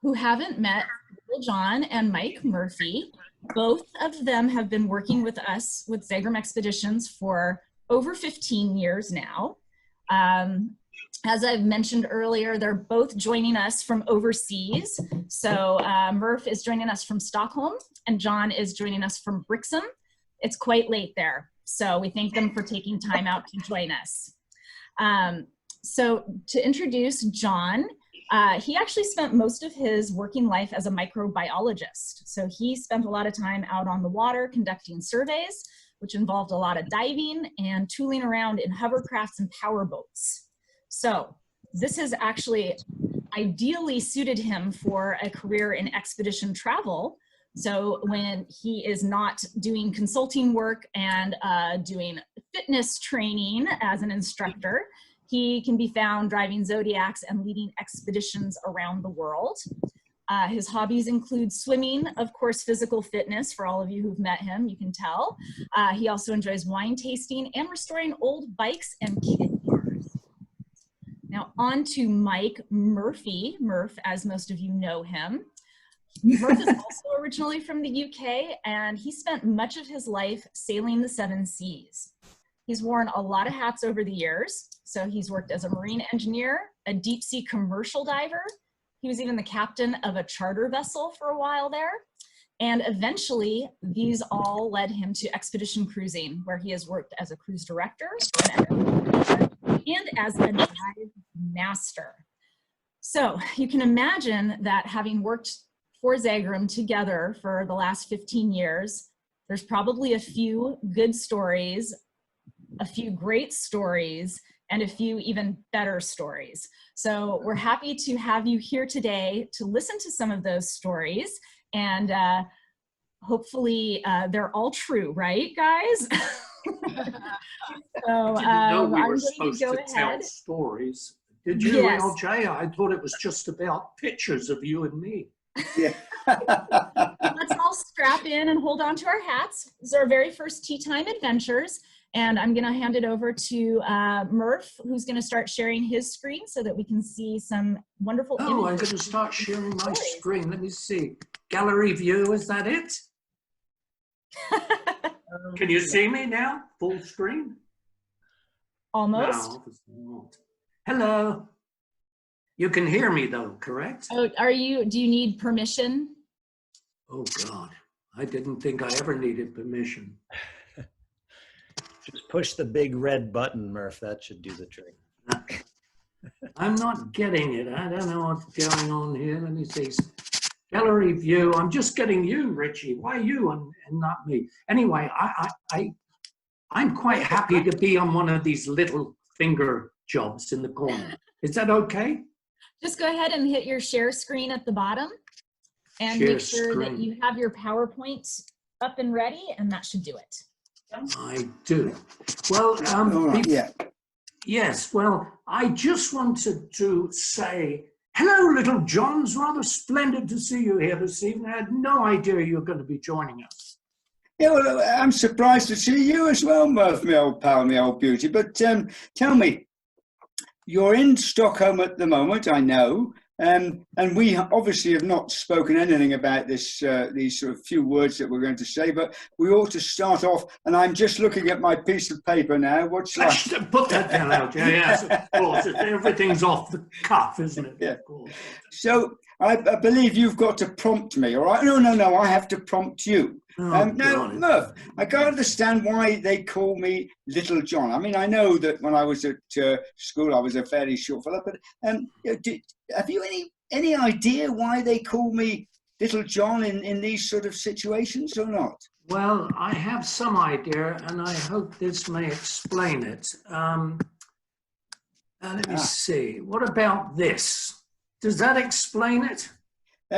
who haven't met Little John and Mike Murphy, both of them have been working with us with Zegrahm Expeditions for over 15 years now. As I've mentioned earlier, they're both joining us from overseas. So Murph is joining us from Stockholm and John is joining us from Brixham. It's quite late there. So we thank them for taking time out to join us. So to introduce John, he actually spent most of his working life as a microbiologist. So he spent a lot of time out on the water conducting surveys, which involved a lot of diving and tooling around in hovercrafts and powerboats. So this has actually ideally suited him for a career in expedition travel. So when he is not doing consulting work and doing fitness training as an instructor, he can be found driving Zodiacs and leading expeditions around the world. His hobbies include swimming, of course, physical fitness. For all of you who've met him, you can tell. He also enjoys wine tasting and restoring old bikes and kit cars. Now on to Mike Murphy, Murph, as most of you know him. Murph is also originally from the UK, and he spent much of his life sailing the 7 seas. He's worn a lot of hats over the years. So he's worked as a marine engineer, a deep sea commercial diver. He was even the captain of a charter vessel for a while there. And eventually, these all led him to expedition cruising, where he has worked as a cruise director and as a dive master. So you can imagine that having worked for Zegrahm together for the last 15 years, there's probably a few good stories, a few great stories, and a few even better stories. So we're happy to have you here today to listen to some of those stories, and hopefully they're all true, right, guys? So I didn't know we I'm were going supposed to go to tell ahead. stories. Did you, Yes. LJ? I thought it was just about pictures of you and me. Yeah. Let's all strap in and hold on to our hats. This is our very first Tea Time Adventures. And I'm gonna hand it over to Murph, who's gonna start sharing his screen so that we can see some wonderful images. Oh, I'm going to start sharing my screen. Let me see. Gallery view, is that it? Can you see me now? Full screen? Almost. No, obviously not. Hello. You can hear me though, correct? Oh, do you need permission? Oh God, I didn't think I ever needed permission. Just push the big red button, Murph. That should do the trick. I'm not getting it. I don't know what's going on here. Let me see. Gallery view. I'm just getting you, Richie. Why you and not me? Anyway, I'm quite happy to be on one of these little finger jobs in the corner. Is that okay? Just go ahead and hit your share screen at the bottom and Share make sure that screen. you have your PowerPoint up and ready, and that should do it. I do. Well, All right, yeah. yes, well, I just wanted to say, hello, little John. It's rather splendid to see you here this evening. I had no idea you were going to be joining us. Yeah, well, I'm surprised to see you as well, Murph, my old pal, my old beauty. But tell me, you're in Stockholm at the moment, I know, and we obviously have not spoken anything about this, these sort of few words that we're going to say, but we ought to start off, and I'm just looking at my piece of paper now. What's like? Put that down, LJ. Yes, of course. Everything's off the cuff, isn't it? Yeah. Of course. So I believe you've got to prompt me, all right? No, I have to prompt you. Oh, Now, God. Murph, I can't understand why they call me Little John. I mean, I know that when I was at school, I was a fairly short fellow, but have you any idea why they call me Little John in these sort of situations or not? Well, I have some idea, and I hope this may explain it. Let me see. What about this? Does that explain it?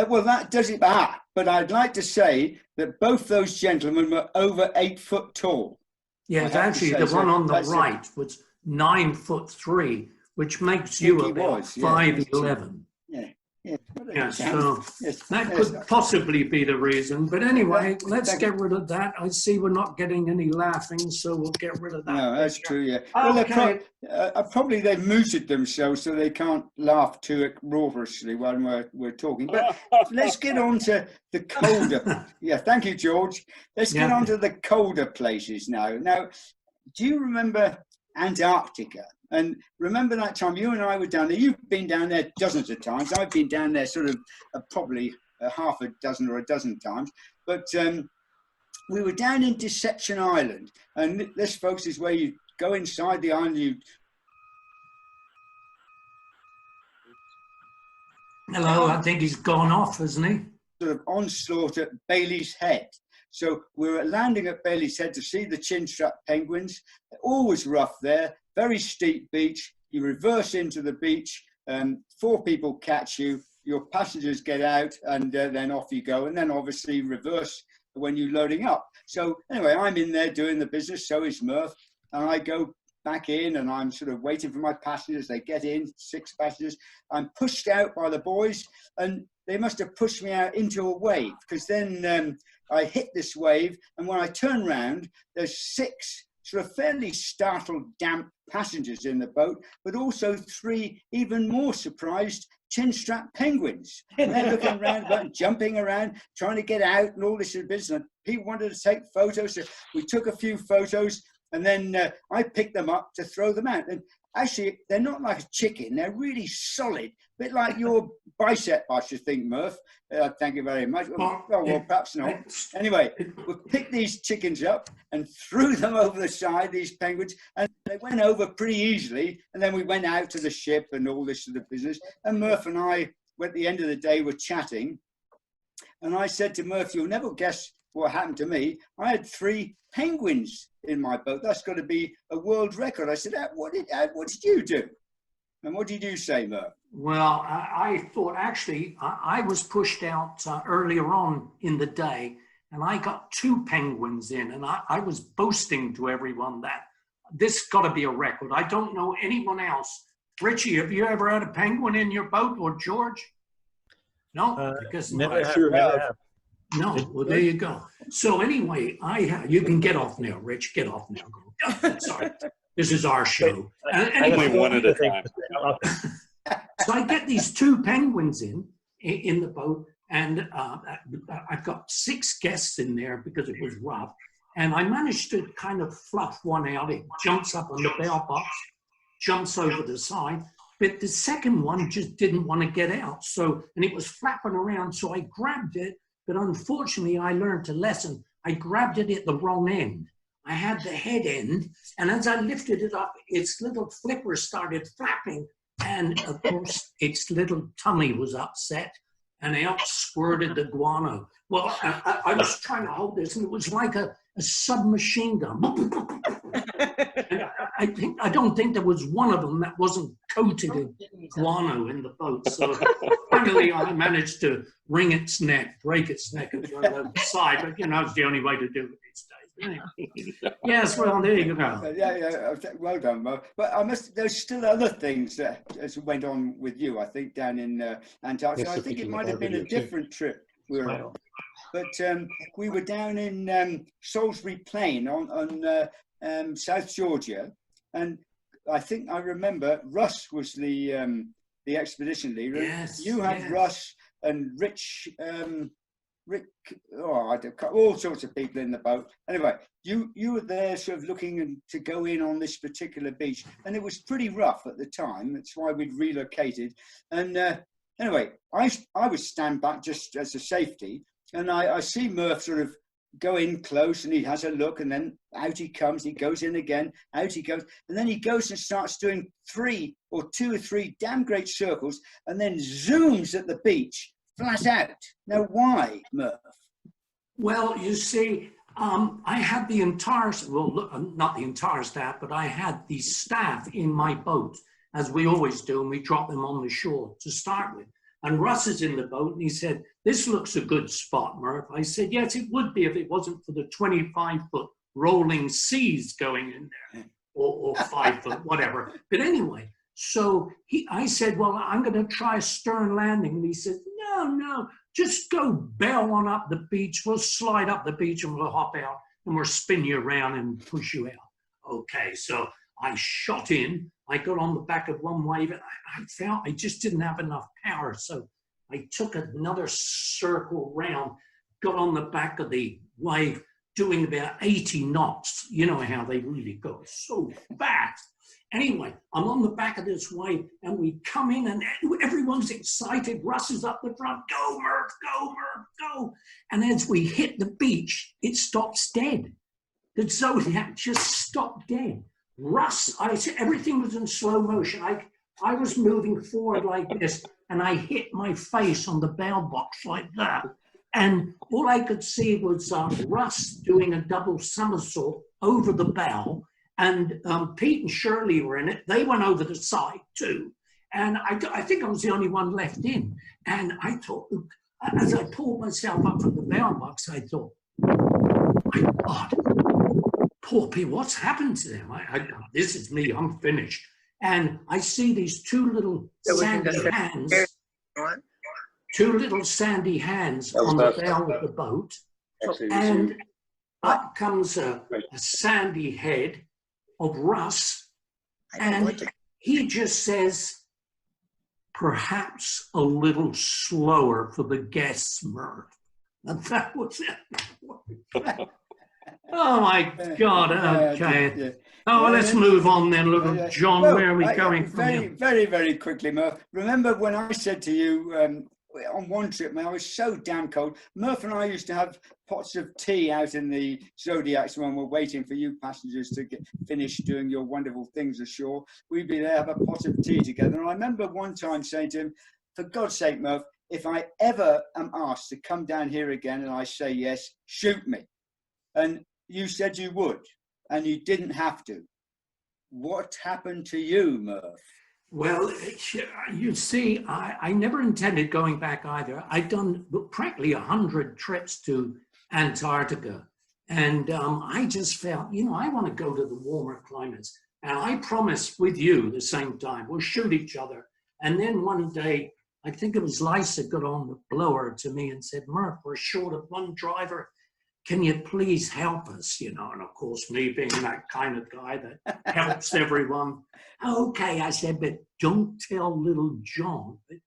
Well, that does it. But I'd like to say that both those gentlemen were over 8 foot tall. Yes, actually, the one on the right was 9'3", which makes you about 5'11". Yeah. Yes, what a Yes, damn- so yes, that yes. could possibly be the reason. But anyway, let's Thank- get rid of that. I see we're not getting any laughing, so we'll get rid of that. No, that's true. Yeah. Well, Okay. probably they've muted themselves so they can't laugh too raucously when we're talking. But let's get on to the colder. Yeah, thank you, George. Let's get Yeah. on to the colder places now. Now, do you remember Antarctica? And remember that time you and I were down there? You've been down there dozens of times. I've been down there sort of probably half a dozen or a dozen times. But we were down in Deception Island. And this, folks, is where you go inside the island. Hello, I think he's gone off, hasn't he? Sort of onslaught at Bailey's Head. So we were landing at Bailey's Head to see the chinstrap penguins. Always rough there, very steep beach. You reverse into the beach, 4 people catch you, your passengers get out, and then off you go. And then obviously reverse when you're loading up. So anyway, I'm in there doing the business, so is Murph. And I go back in and I'm sort of waiting for my passengers. They get in, 6 passengers. I'm pushed out by the boys, and they must have pushed me out into a wave, because then I hit this wave, and when I turn round, there's 6 sort of fairly startled, damp passengers in the boat, but also 3 even more surprised chinstrap penguins. And they're looking around, jumping around, trying to get out, and all this sort of business. People wanted to take photos, so we took a few photos, and then I picked them up to throw them out. And actually, they're not like a chicken. They're really solid, a bit like your bicep, I should think, Murph. Thank you very much. Well, perhaps not. Anyway, we picked these chickens up and threw them over the side, these penguins, and they went over pretty easily. And then we went out to the ship and all this sort of business. And Murph and I, at the end of the day, were chatting. And I said to Murph, you'll never guess what happened to me. I had 3 penguins in my boat. That's got to be a world record. I said, what did you do? And what did you say, Murph? Well, I thought actually I was pushed out earlier on in the day, and I got 2 penguins in, and I was boasting to everyone that this got to be a record. I don't know anyone else. Richie, have you ever had a penguin in your boat, or George? No, because never sure have. have. No, well, there you go. So anyway, you can get off now, Rich. Get off now. Sorry, this is our show. Only one at a time. So I get these 2 penguins in the boat, and I've got 6 guests in there because it was rough. And I managed to kind of fluff one out. It jumps up on the bell box, jumps over the side. But the second one just didn't want to get out. And it was flapping around. So I grabbed it. But unfortunately, I learned a lesson. I grabbed it at the wrong end. I had the head end. And as I lifted it up, its little flipper started flapping. And of course, its little tummy was upset. And out squirted the guano. Well, I was trying to hold this, and it was like a submachine gun. And I don't think there was one of them that wasn't coated in guano in the boat. So finally, I managed to wring its neck, break its neck, and throw it over the side. But it's the only way to do it these days. Anyway. Yes, well, there you go. Yeah, well done, Mo. But there's still other things that went on with you, I think, down in Antarctica. I think it might have been a different trip we were on. But we were down in Salisbury Plain on South Georgia, and I think I remember Russ was the expedition leader. Yes, you had yes. Russ and Rick, all sorts of people in the boat. Anyway, you were there sort of looking to go in on this particular beach, and it was pretty rough at the time. That's why we'd relocated. And anyway, I would stand back just as a safety, and I see Murph sort of go in close, and he has a look, and then out he comes. He goes in again, out he goes, and then he goes and starts doing 2 or 3 damn great circles, and then zooms at the beach flat out. Now, why, Murph? Well, you see, I had the entire, not the entire staff, but I had the staff in my boat, as we always do, and we drop them on the shore to start with. And Russ is in the boat, and he said, this looks a good spot, Murph. I said, yes, it would be if it wasn't for the 25-foot rolling seas going in there, or 5 foot, whatever. But anyway, So I said, well, I'm going to try a stern landing. And he said, no, just go bail on up the beach. We'll slide up the beach and we'll hop out and we'll spin you around and push you out. Okay, so I shot in. I got on the back of one wave and I felt I just didn't have enough power. So I took another circle round, got on the back of the wave, doing about 80 knots. You know how they really go so fast. Anyway, I'm on the back of this wave and we come in and everyone's excited. Russ is up the front. Go, Murph, go, Murph, go. And as we hit the beach, it stops dead. The Zodiac just stopped dead. Russ, everything was in slow motion. I was moving forward like this and I hit my face on the bow box like that. And all I could see was Russ doing a double somersault over the bow. And Pete and Shirley were in it. They went over the side too. And I think I was the only one left in. And I thought, as I pulled myself up from the bow box, I thought, my God, poor Pete, what's happened to them? This is me, I'm finished. And I see these two little sandy hands. Two little sandy hands on the bow of the boat, and up comes a sandy head of Russ, and he just says, perhaps a little slower for the guests, Murph. And that was it. Oh my God, okay. Oh, let's move on then, little John. Where are we going from here? Very, very quickly, Murph. Remember when I said to you, on one trip, man, I was so damn cold. Murph and I used to have pots of tea out in the Zodiacs when we're waiting for you passengers to get finished doing your wonderful things ashore. We'd be there, have a pot of tea together. And I remember one time saying to him, for God's sake, Murph, if I ever am asked to come down here again and I say yes, shoot me. And you said you would, and you didn't have to. What happened to you, Murph? Well, you see, I never intended going back either. I'd done practically 100 trips to Antarctica. And I just felt, I want to go to the warmer climates. And I promised with you at the same time, we'll shoot each other. And then one day, I think it was Lisa got on the blower to me and said, Murph, we're short of one driver. Can you please help us? And of course, me being that kind of guy that helps everyone. Okay, I said, but don't tell little John. But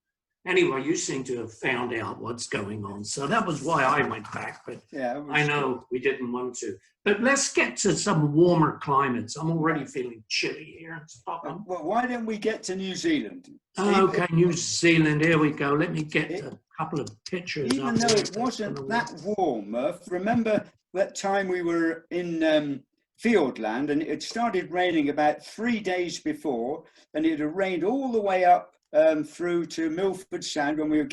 anyway, you seem to have found out what's going on. So that was why I went back. But yeah, I know we didn't want to. But let's get to some warmer climates. I'm already feeling chilly here in Stockholm. Well, why don't we get to New Zealand? Okay, New Zealand. Here we go. Let me get a couple of pictures. Even though it wasn't that warm, Murph, remember that time we were in Fieldland and it had started raining about 3 days before, and it had rained all the way up through to Milford Sound when we were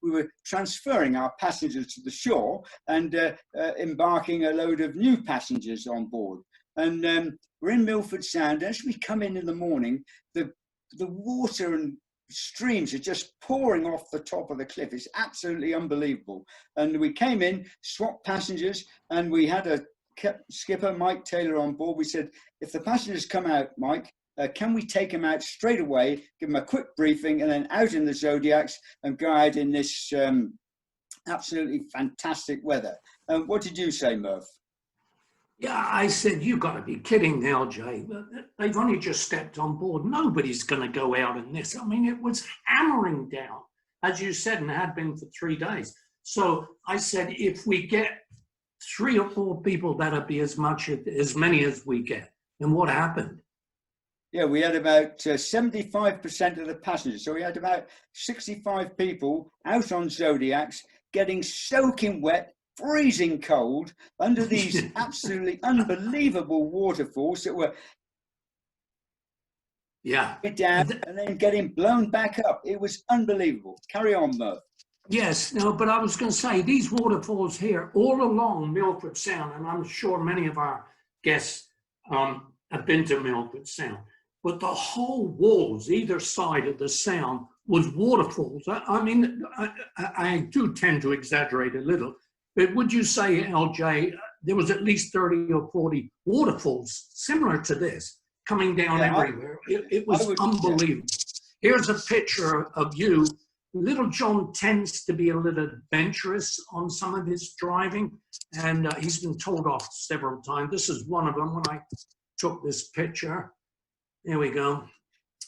we were transferring our passengers to the shore and embarking a load of new passengers on board. And we're in Milford Sound. As we come in the morning, the water and streams are just pouring off the top of the cliff. It's absolutely unbelievable. And we came in, swapped passengers, and we had a skipper, Mike Taylor, on board. We said, if the passengers come out, Mike, can we take them out straight away, give them a quick briefing, and then out in the Zodiacs and go out in this absolutely fantastic weather? What did you say, Murph? Yeah, I said, you got to be kidding now, Jay. They've only just stepped on board. Nobody's going to go out in this. I mean, it was hammering down, as you said, and had been for 3 days. So I said, if we get 3 or 4 people, that'll be as many as we get. And what happened? Yeah, we had about 75% of the passengers. So we had about 65 people out on Zodiacs getting soaking wet, freezing cold under these absolutely unbelievable waterfalls that were down and then getting blown back up. It was unbelievable. Carry on, Murph. Yes, no, but I was going to say, these waterfalls here all along Milford Sound, and I'm sure many of our guests have been to Milford Sound, but the whole walls, either side of the sound, was waterfalls. I mean, I do tend to exaggerate a little, but would you say, LJ, there was at least 30 or 40 waterfalls similar to this coming down Yeah, everywhere. It was I would- unbelievable. Here's a picture of you. Little John tends to be a little adventurous on some of his driving, and he's been told off several times. This is one of them when I took this picture. There we go.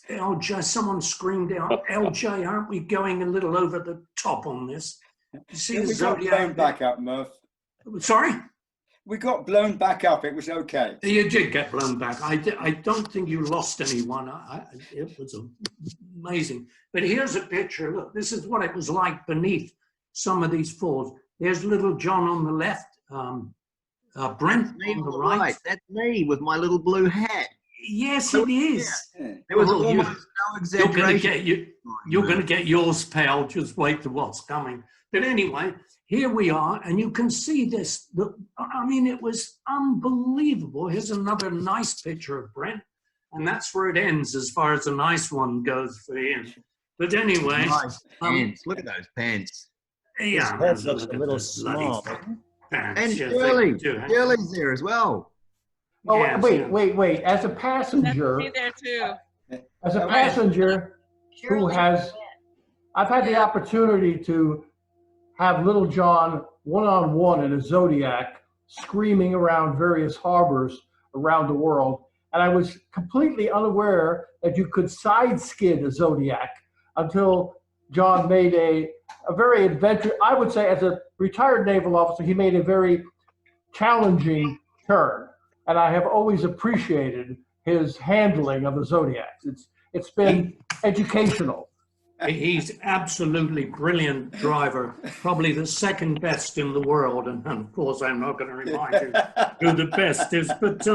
LJ, someone screamed out, LJ, aren't we going a little over the top on this? You see Yeah, the we got blown Zodiac? back up, Murph. Sorry? We got blown back up. It was okay. You did get blown back. I don't think you lost anyone. It was amazing. But here's a picture. Look, this is what it was like beneath some of these falls. There's little John on the left, Brent Me on the right. That's me with my little blue hat. Yes, it is. Yeah. There was Well, almost no You're going to exaggeration. you're going to get yours, pal. Just wait to what's coming. But anyway, here we are, and you can see this. I mean, it was unbelievable. Here's another nice picture of Brent, and that's where it ends as far as a nice one goes for him. But anyway, Nice pants. Look at those pants. yeah, His head looks look a at little those bloody small. pants. And Yes, Shirley. they do. Shirley's there as well. Oh, Yes, wait, yeah. wait. As a That's passenger, me there too. as a passenger who has, I've had the opportunity to have Little John one-on-one in a Zodiac screaming around various harbors around the world. And I was completely unaware that you could side skid a Zodiac until John made a very adventurous, I would say as a retired naval officer, he made a very challenging turn. And I have always appreciated his handling of the Zodiacs. It's been educational. He's absolutely brilliant driver, probably the second best in the world. And of course, I'm not going to remind you who the best is. But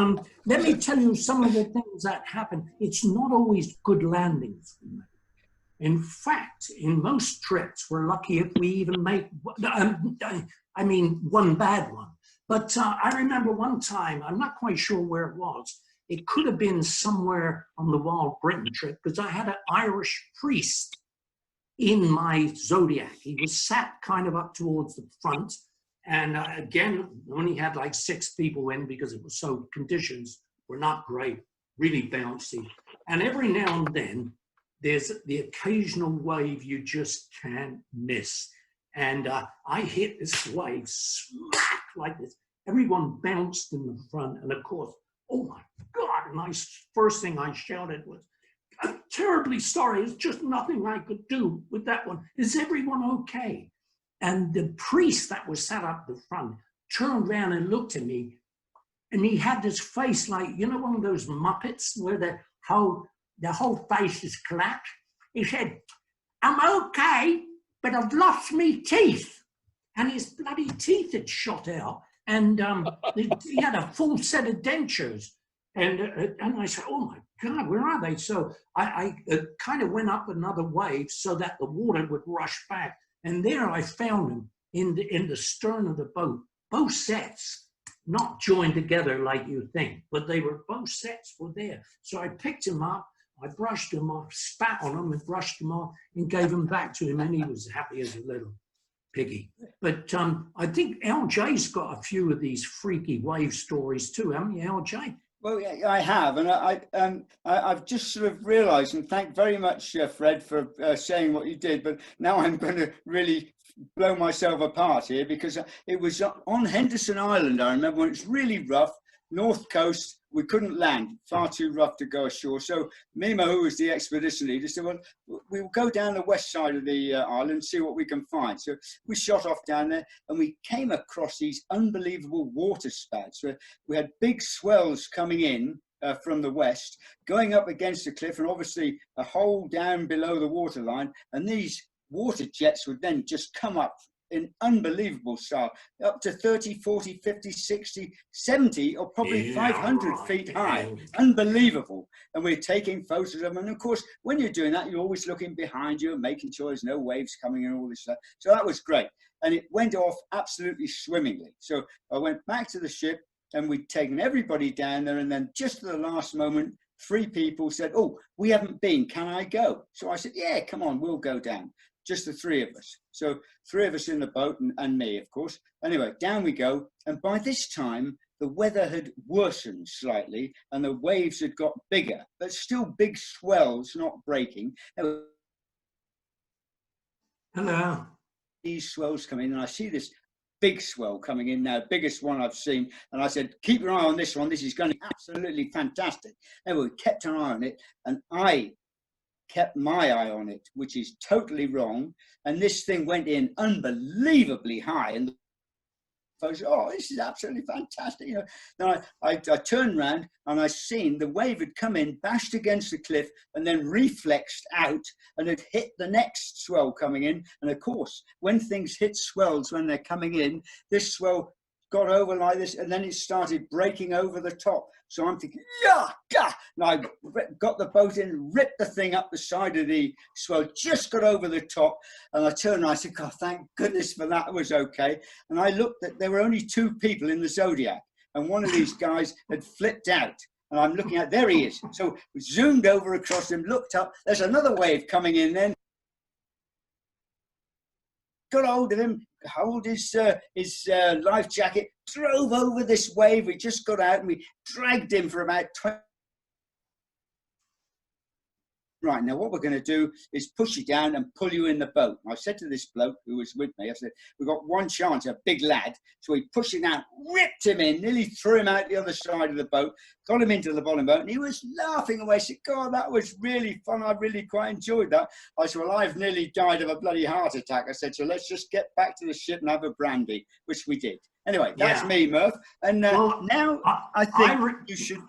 let me tell you some of the things that happen. It's not always good landings. In fact, in most trips, we're lucky if we even make, I mean, one bad one. But I remember one time, I'm not quite sure where it was. It could have been somewhere on the Wild Britain trip because I had an Irish priest in my Zodiac. He was sat kind of up towards the front. And again, only had like 6 people in because it was so, conditions were not great, really bouncy. And every now and then, there's the occasional wave you just can't miss. And I hit this wave smack like this. Everyone bounced in the front. And of course, oh my God. And first thing I shouted was, I'm terribly sorry. It's just nothing I could do with that one. Is everyone okay? And the priest that was sat up the front turned around and looked at me. And he had this face like, you know, one of those Muppets where the whole face is collapsed. He said, I'm okay, but I've lost me teeth. And his bloody teeth had shot out. And he had a full set of dentures. And I said, oh my God, where are they? So I kind of went up another wave so that the water would rush back. And there I found them in the stern of the boat, both sets, not joined together like you think, but both sets were there. So I picked him up, I brushed him off, spat on him and brushed him off and gave him back to him. And he was happy as a little piggy. But I think LJ's got a few of these freaky wave stories too, haven't you, LJ? Well, yeah, I have, and I've just sort of realised, and thank very much, Fred, for saying what you did. But now I'm going to really blow myself apart here because it was on Henderson Island. I remember when it was really rough, north coast. We couldn't land, far too rough to go ashore. So Mimo, who was the expedition leader, said, well, we'll go down the west side of the island and see what we can find. So we shot off down there and we came across these unbelievable water spouts where we had big swells coming in from the west, going up against the cliff and obviously a hole down below the water line. And these water jets would then just come up in unbelievable style, up to 30, 40, 50, 60, 70, or probably 500 feet high. Unbelievable. And we're taking photos of them. And of course, when you're doing that, you're always looking behind you and making sure there's no waves coming and all this stuff. So that was great. And it went off absolutely swimmingly. So I went back to the ship and we'd taken everybody down there. And then just at the last moment, 3 people said, oh, we haven't been, can I go? So I said, yeah, come on, we'll go down. Just the 3 of us. So 3 of us in the boat and me, of course. Anyway, down we go. And by this time, the weather had worsened slightly and the waves had got bigger, but still big swells, not breaking. There were Hello. these swells coming in, and I see this big swell coming in now, biggest one I've seen. And I said, keep your eye on this one. This is going to be absolutely fantastic. And we kept an eye on it, and I kept my eye on it, which is totally wrong. And this thing went in unbelievably high. And I was, oh, this is absolutely fantastic. You know, now I turned around and I seen the wave had come in, bashed against the cliff, and then reflexed out and had hit the next swell coming in. And of course, when things hit swells when they're coming in, this swell got over like this, and then it started breaking over the top. So I'm thinking, yeah, yeah. And I got the boat in, ripped the thing up the side of the swell, just got over the top. And I turned and I said, God, thank goodness for that, it was okay. And I looked at, there were only 2 people in the Zodiac, and one of these guys had flipped out. And I'm looking at, there he is. So we zoomed over across him, looked up, there's another wave coming in then. Got hold of him, hold his life jacket, drove over this wave. We just got out and we dragged him for about 20. Right, now what we're going to do is push you down and pull you in the boat. And I said to this bloke who was with me, I said, we've got one chance, a big lad. So we pushed him down, ripped him in, nearly threw him out the other side of the boat, got him into the bottom boat, and he was laughing away. I said, God, that was really fun. I really quite enjoyed that. I said, well, I've nearly died of a bloody heart attack. I said, so let's just get back to the ship and have a brandy, which we did. Anyway, that's me, Murph. And Well, now I think you should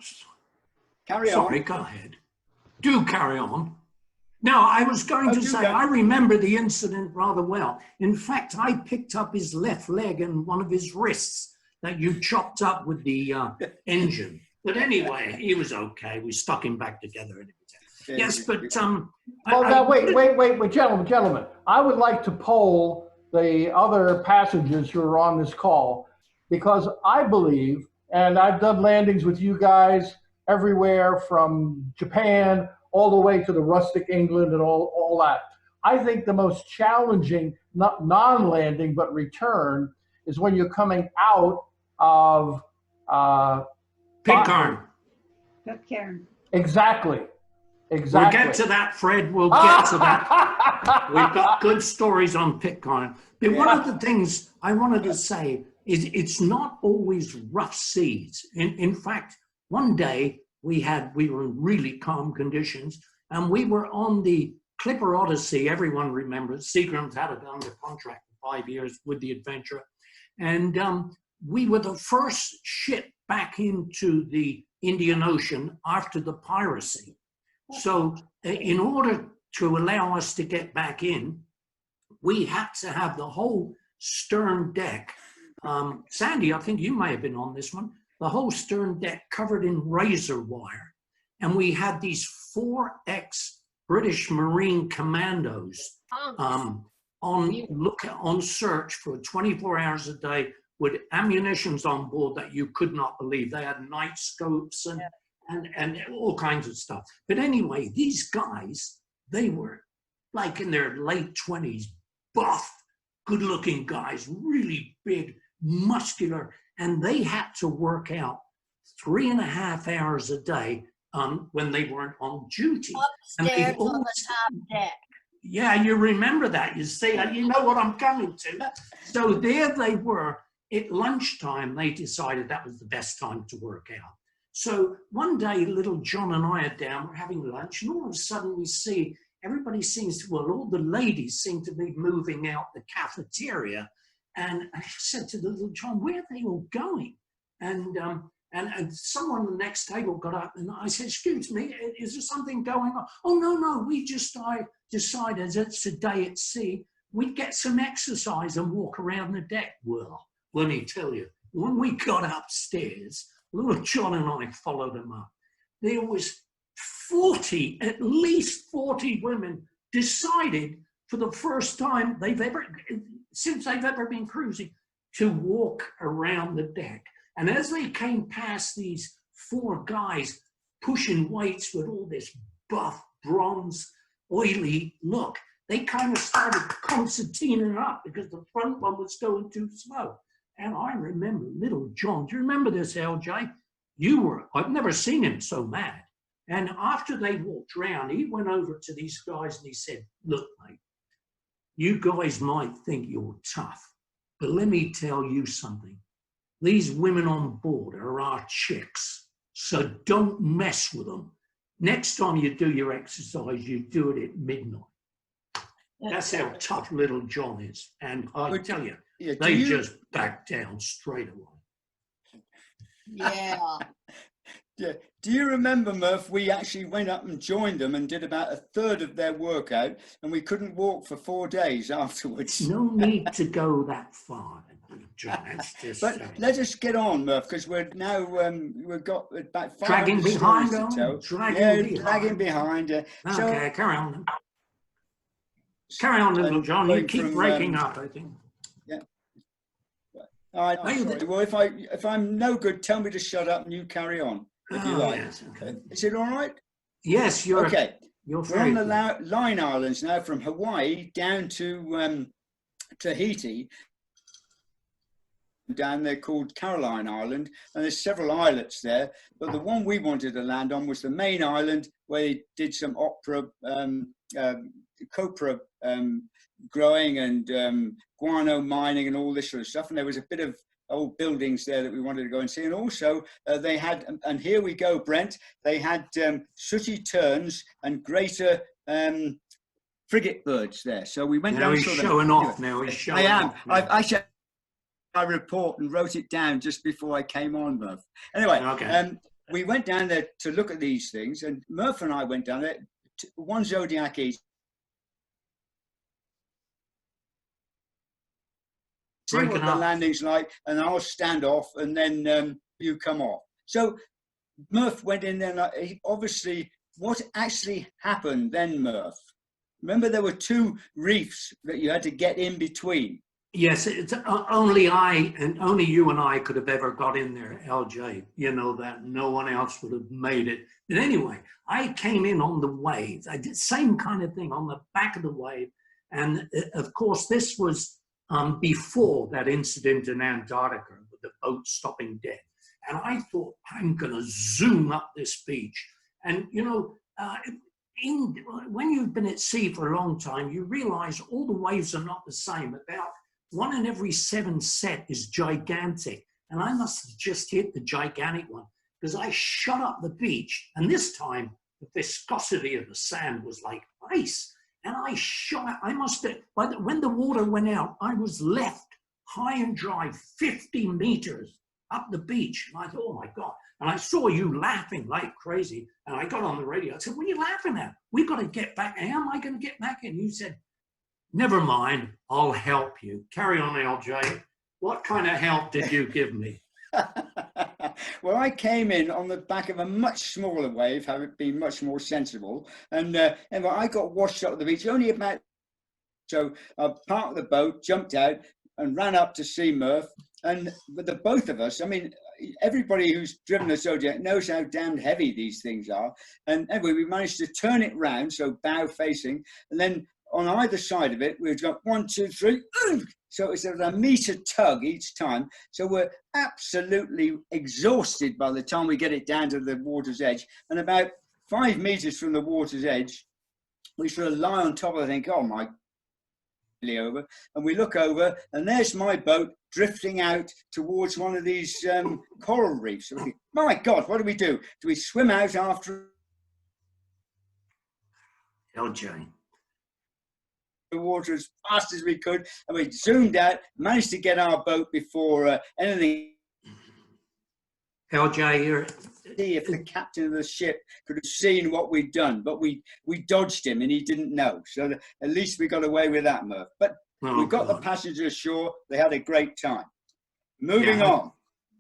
carry on. Sorry, go ahead. Do carry on. Now, I was going to say, go. I remember the incident rather well. In fact, I picked up his left leg and one of his wrists that you chopped up with the engine. But anyway, he was okay. We stuck him back together. Yes, but... wait, gentlemen. I would like to poll the other passengers who are on this call, because I believe, and I've done landings with you guys everywhere from Japan all the way to the rustic England and all that. I think the most challenging, not non-landing, but return is when you're coming out of Pitcairn. Exactly. We'll get to that, Fred. We'll get to that. We've got good stories on Pitcairn. But one of the things I wanted to say is it's not always rough seas. In fact, one day we were in really calm conditions, and we were on the Clipper Odyssey. Everyone remembers Zegrahm's had it under contract for 5 years with the Adventure. And we were the first ship back into the Indian Ocean after the piracy. So in order to allow us to get back in, we had to have the whole stern deck. Sandy, I think you may have been on this one. The whole stern deck covered in razor wire. And we had these 4 ex-British Marine commandos on search for 24 hours a day with ammunitions on board that you could not believe. They had night scopes and all kinds of stuff. But anyway, these guys, they were like in their late 20s, buff, good-looking guys, really big, muscular, and they had to work out 3.5 hours a day when they weren't on duty. Upstairs on the top deck. Yeah, you remember that. You see, you know what I'm coming to. So there they were. At lunchtime, they decided that was the best time to work out. So one day, little John and I are down, we're having lunch, and all of a sudden we see everybody seems to, well, all the ladies seem to be moving out the cafeteria. And I said to the little John, where are they all going? And someone on the next table got up, and I said, excuse me, is there something going on? Oh, no, we just decided it's a day at sea. We'd get some exercise and walk around the deck. Well, let me tell you, when we got upstairs, little John and I followed them up. There was 40, at least 40 women decided for the first time since they've ever been cruising, to walk around the deck. And as they came past these 4 guys pushing weights with all this buff, bronze, oily look, they kind of started concertining up because the front one was going too slow. And I remember little John. Do you remember this, LJ? I've never seen him so mad. And after they walked round, he went over to these guys and he said, look, mate, you guys might think you're tough, but let me tell you something. These women on board are our chicks, so don't mess with them. Next time you do your exercise, you do it at midnight. That's how tough little John is. And I tell you, they just back down straight away. Yeah. Yeah. Do you remember, Murph, we actually went up and joined them and did about a third of their workout, and we couldn't walk for 4 days afterwards. No need to go that far, John. That's just But let us get on, Murph, because we're now, we've got about 5 dragging stories behind to them. tell. Dragging behind. Okay, So, carry on. Carry on, little John. You keep breaking up, I think. Yeah. I'm sorry. Well, if I'm no good, tell me to shut up and you carry on. If you like. Yes, okay. Is it all right? Yes, you're okay. You're We're on the Line Islands now, from Hawaii down to Tahiti. Down there called Caroline Island, and there's several islets there. But the one we wanted to land on was the main island, where they did some copra growing and guano mining and all this sort of stuff. And there was a bit of old buildings there that we wanted to go and see. And also they had, and here we go, Brent, they had sooty terns and greater frigate birds there. So we went down. He's showing off now. He's showing off. I've actually my report and wrote it down just before I came on, Murph. Anyway, we went down there to look at these things, and Murph and I went down there, one zodiac each. See what the landing's like, and I'll stand off, and then you come off. So Murph went in there, and obviously, what actually happened then, Murph? Remember, there were 2 reefs that you had to get in between. Yes, it's only you and I could have ever got in there, LJ. You know that no one else would have made it. But anyway, I came in on the wave. I did the same kind of thing on the back of the wave. And of course, this was before that incident in Antarctica with the boat stopping dead. And I thought, I'm going to zoom up this beach. And, you know, when you've been at sea for a long time, you realize all the waves are not the same. About 1 in every 7 set is gigantic. And I must have just hit the gigantic one, because I shot up the beach. And this time, the viscosity of the sand was like ice. And I shot, I must have, when the water went out, I was left high and dry 50 meters up the beach. And I thought, oh my God. And I saw you laughing like crazy. And I got on the radio. I said, what are you laughing at? We got to get back. How am I going to get back in? You said, never mind, I'll help you. Carry on, LJ. What kind of help did you give me? Well, I came in on the back of a much smaller wave, having been much more sensible. And anyway, I got washed up at the beach, only about, so I parked the boat, jumped out and ran up to see Murph. And with the both of us, I mean, everybody who's driven a Zodiac knows how damned heavy these things are. And anyway, we managed to turn it round, so bow facing, and then on either side of it, we've got 1, 2, 3. So it's a meter tug each time. So we're absolutely exhausted by the time we get it down to the water's edge. And about 5 meters from the water's edge, we sort of lie on top of it and think, oh my, over. And we look over, and there's my boat drifting out towards one of these coral reefs. So we think, my God, what do we do? Do we swim out after LJ? The water as fast as we could, and we zoomed out, managed to get our boat before anything. LJ here. See if the captain of the ship could have seen what we'd done, but we dodged him and he didn't know. So at least we got away with that, Murph. But we got the passengers ashore. They had a great time. Moving on.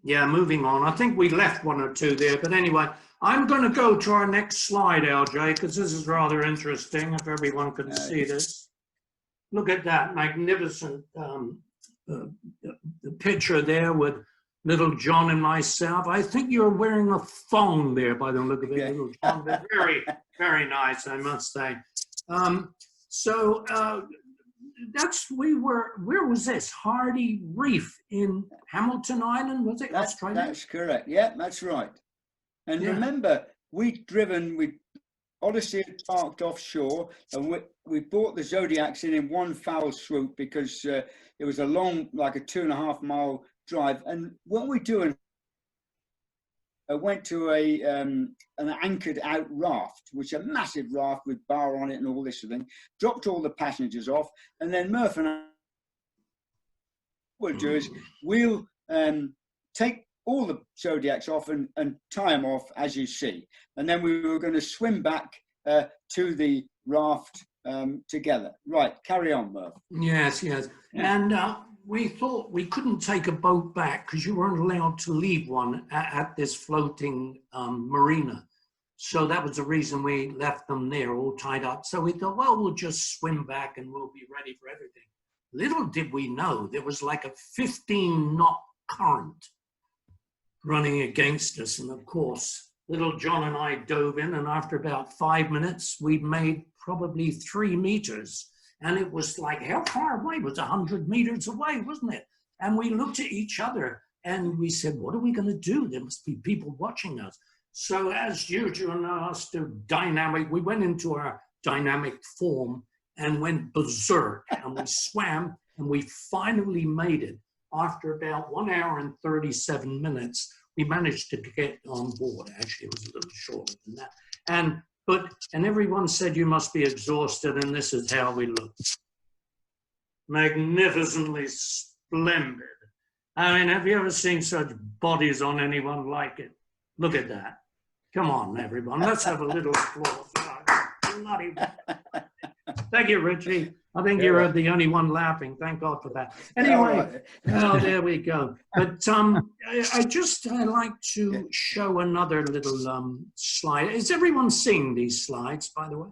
Yeah, moving on. I think we left 1 or 2 there, but anyway, I'm going to go to our next slide, LJ, because this is rather interesting. If everyone can see this. Look at that magnificent the picture there with little John and myself. I think you're wearing a thong there by the look of it, little John. They're very, very nice, I must say. So where was this? Hardy Reef in Hamilton Island, was it? Australia? That's correct. Yeah, that's right. And Yeah. remember, Odyssey had parked offshore, and we brought the Zodiacs in one foul swoop because it was a long, like a 2.5 mile drive. And what we're doing, I went to an anchored out raft, which is a massive raft with bar on it and all this sort of thing. Dropped all the passengers off, and then Murph and I will do is we'll take all the Zodiacs off and tie them off as you see, and then we were going to swim back to the raft together. Right, carry on, Murph. Yes. And we thought we couldn't take a boat back because you weren't allowed to leave one at this floating marina. So that was the reason we left them there all tied up. So we thought, well, we'll just swim back and we'll be ready for everything. Little did we know there was like a 15-knot current running against us. And of course, little John and I dove in, and after about 5 minutes, we'd made probably 3 meters. And it was like, how far away? It was 100 meters away, wasn't it? And we looked at each other and we said, what are we going to do? There must be people watching us. So as usual, we went into our dynamic form and went berserk, and we swam, and we finally made it. After about 1 hour and 37 minutes, we managed to get on board. Actually, it was a little shorter than that. And everyone said, you must be exhausted, and this is how we looked. Magnificently splendid. I mean, have you ever seen such bodies on anyone like it? Look at that. Come on, everyone. Let's have a little applause. Bloody. Thank you, Richie. I think you're the only one laughing. Thank God for that. Anyway, oh, there we go. But I'd like to show another little slide. Is everyone seeing these slides, by the way?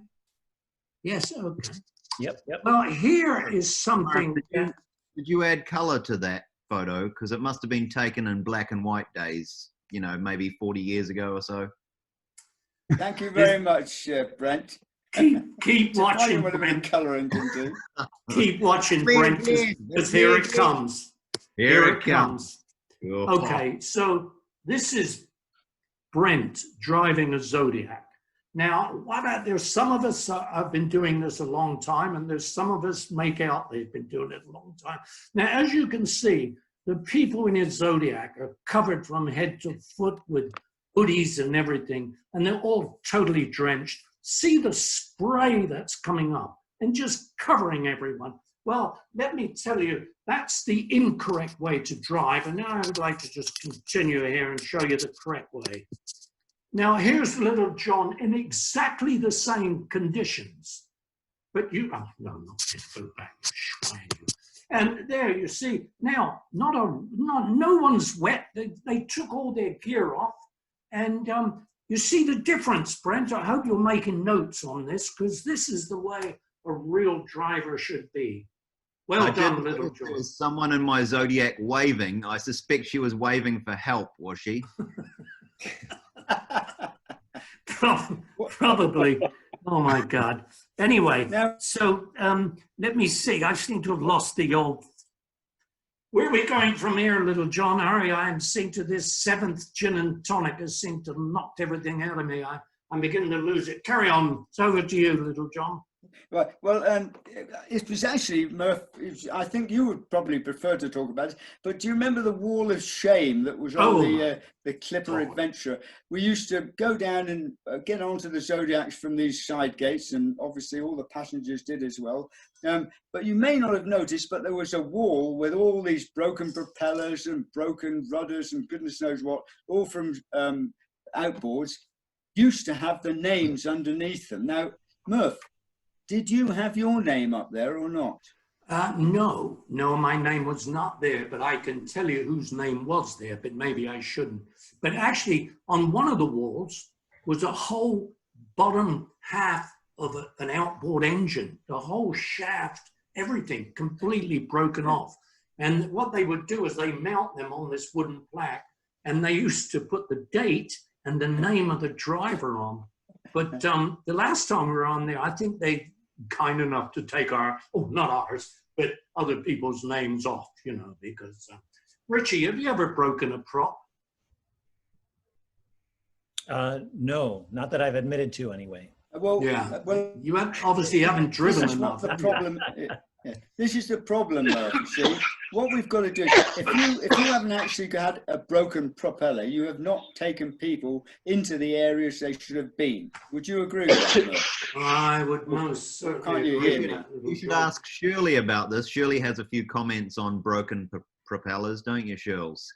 Yes, okay. Yep. Well, here is something. Did you add color to that photo? Because it must have been taken in black and white days, maybe 40 years ago or so. Thank you very much, Brent. Keep watching, Brent. Colouring can do. Keep watching, Brent, because here it comes. Here it comes. Okay, so this is Brent driving a Zodiac. Now, there's some of us have been doing this a long time, and there's some of us make out they've been doing it a long time. Now, as you can see, the people in his Zodiac are covered from head to foot with hoodies and everything, and they're all totally drenched. See the spray that's coming up and just covering everyone. Well, let me tell you, that's the incorrect way to drive. And now I would like to just continue here and show you the correct way. Now, here's little John in exactly the same conditions. But no, go back. And there you see, now, no one's wet. They took all their gear off. And you see the difference, Brent. I hope you're making notes on this, because this is the way a real driver should be. Well done, little John. There was someone in my Zodiac waving. I suspect she was waving for help, was she? Probably. Oh, my God. Anyway, so let me see. I seem to have lost the old... Where are we going from here, little John? Hurry, I seem to this 7th gin and tonic has seemed to have knocked everything out of me. I'm beginning to lose it. Carry on. It's over to you, little John. Right. Well, it was actually, Murph, I think you would probably prefer to talk about it, but do you remember the wall of shame that was on the Clipper Adventure? We used to go down and get onto the Zodiacs from these side gates, and obviously all the passengers did as well. But you may not have noticed, but there was a wall with all these broken propellers and broken rudders and goodness knows what, all from outboards, used to have the names underneath them. Now, Murph, did you have your name up there or not? No, my name was not there, but I can tell you whose name was there, but maybe I shouldn't. But actually, on one of the walls was a whole bottom half of an outboard engine, the whole shaft, everything completely broken off. And what they would do is they mount them on this wooden plaque, and they used to put the date and the name of the driver on. But the last time we were on there, I think they kind enough to take not ours, but other people's names off, you know, because, Richie, have you ever broken a prop? No, not that I've admitted to anyway. Well, You obviously haven't driven this is enough. what the problem. This is the problem, though. See, what we've got to do, if you haven't actually had a broken propeller, you have not taken people into the areas they should have been. Would you agree with that, Murph? I would most certainly. Can't you hear me? You should ask Shirley about this. Shirley has a few comments on broken propellers, don't you, Shirls?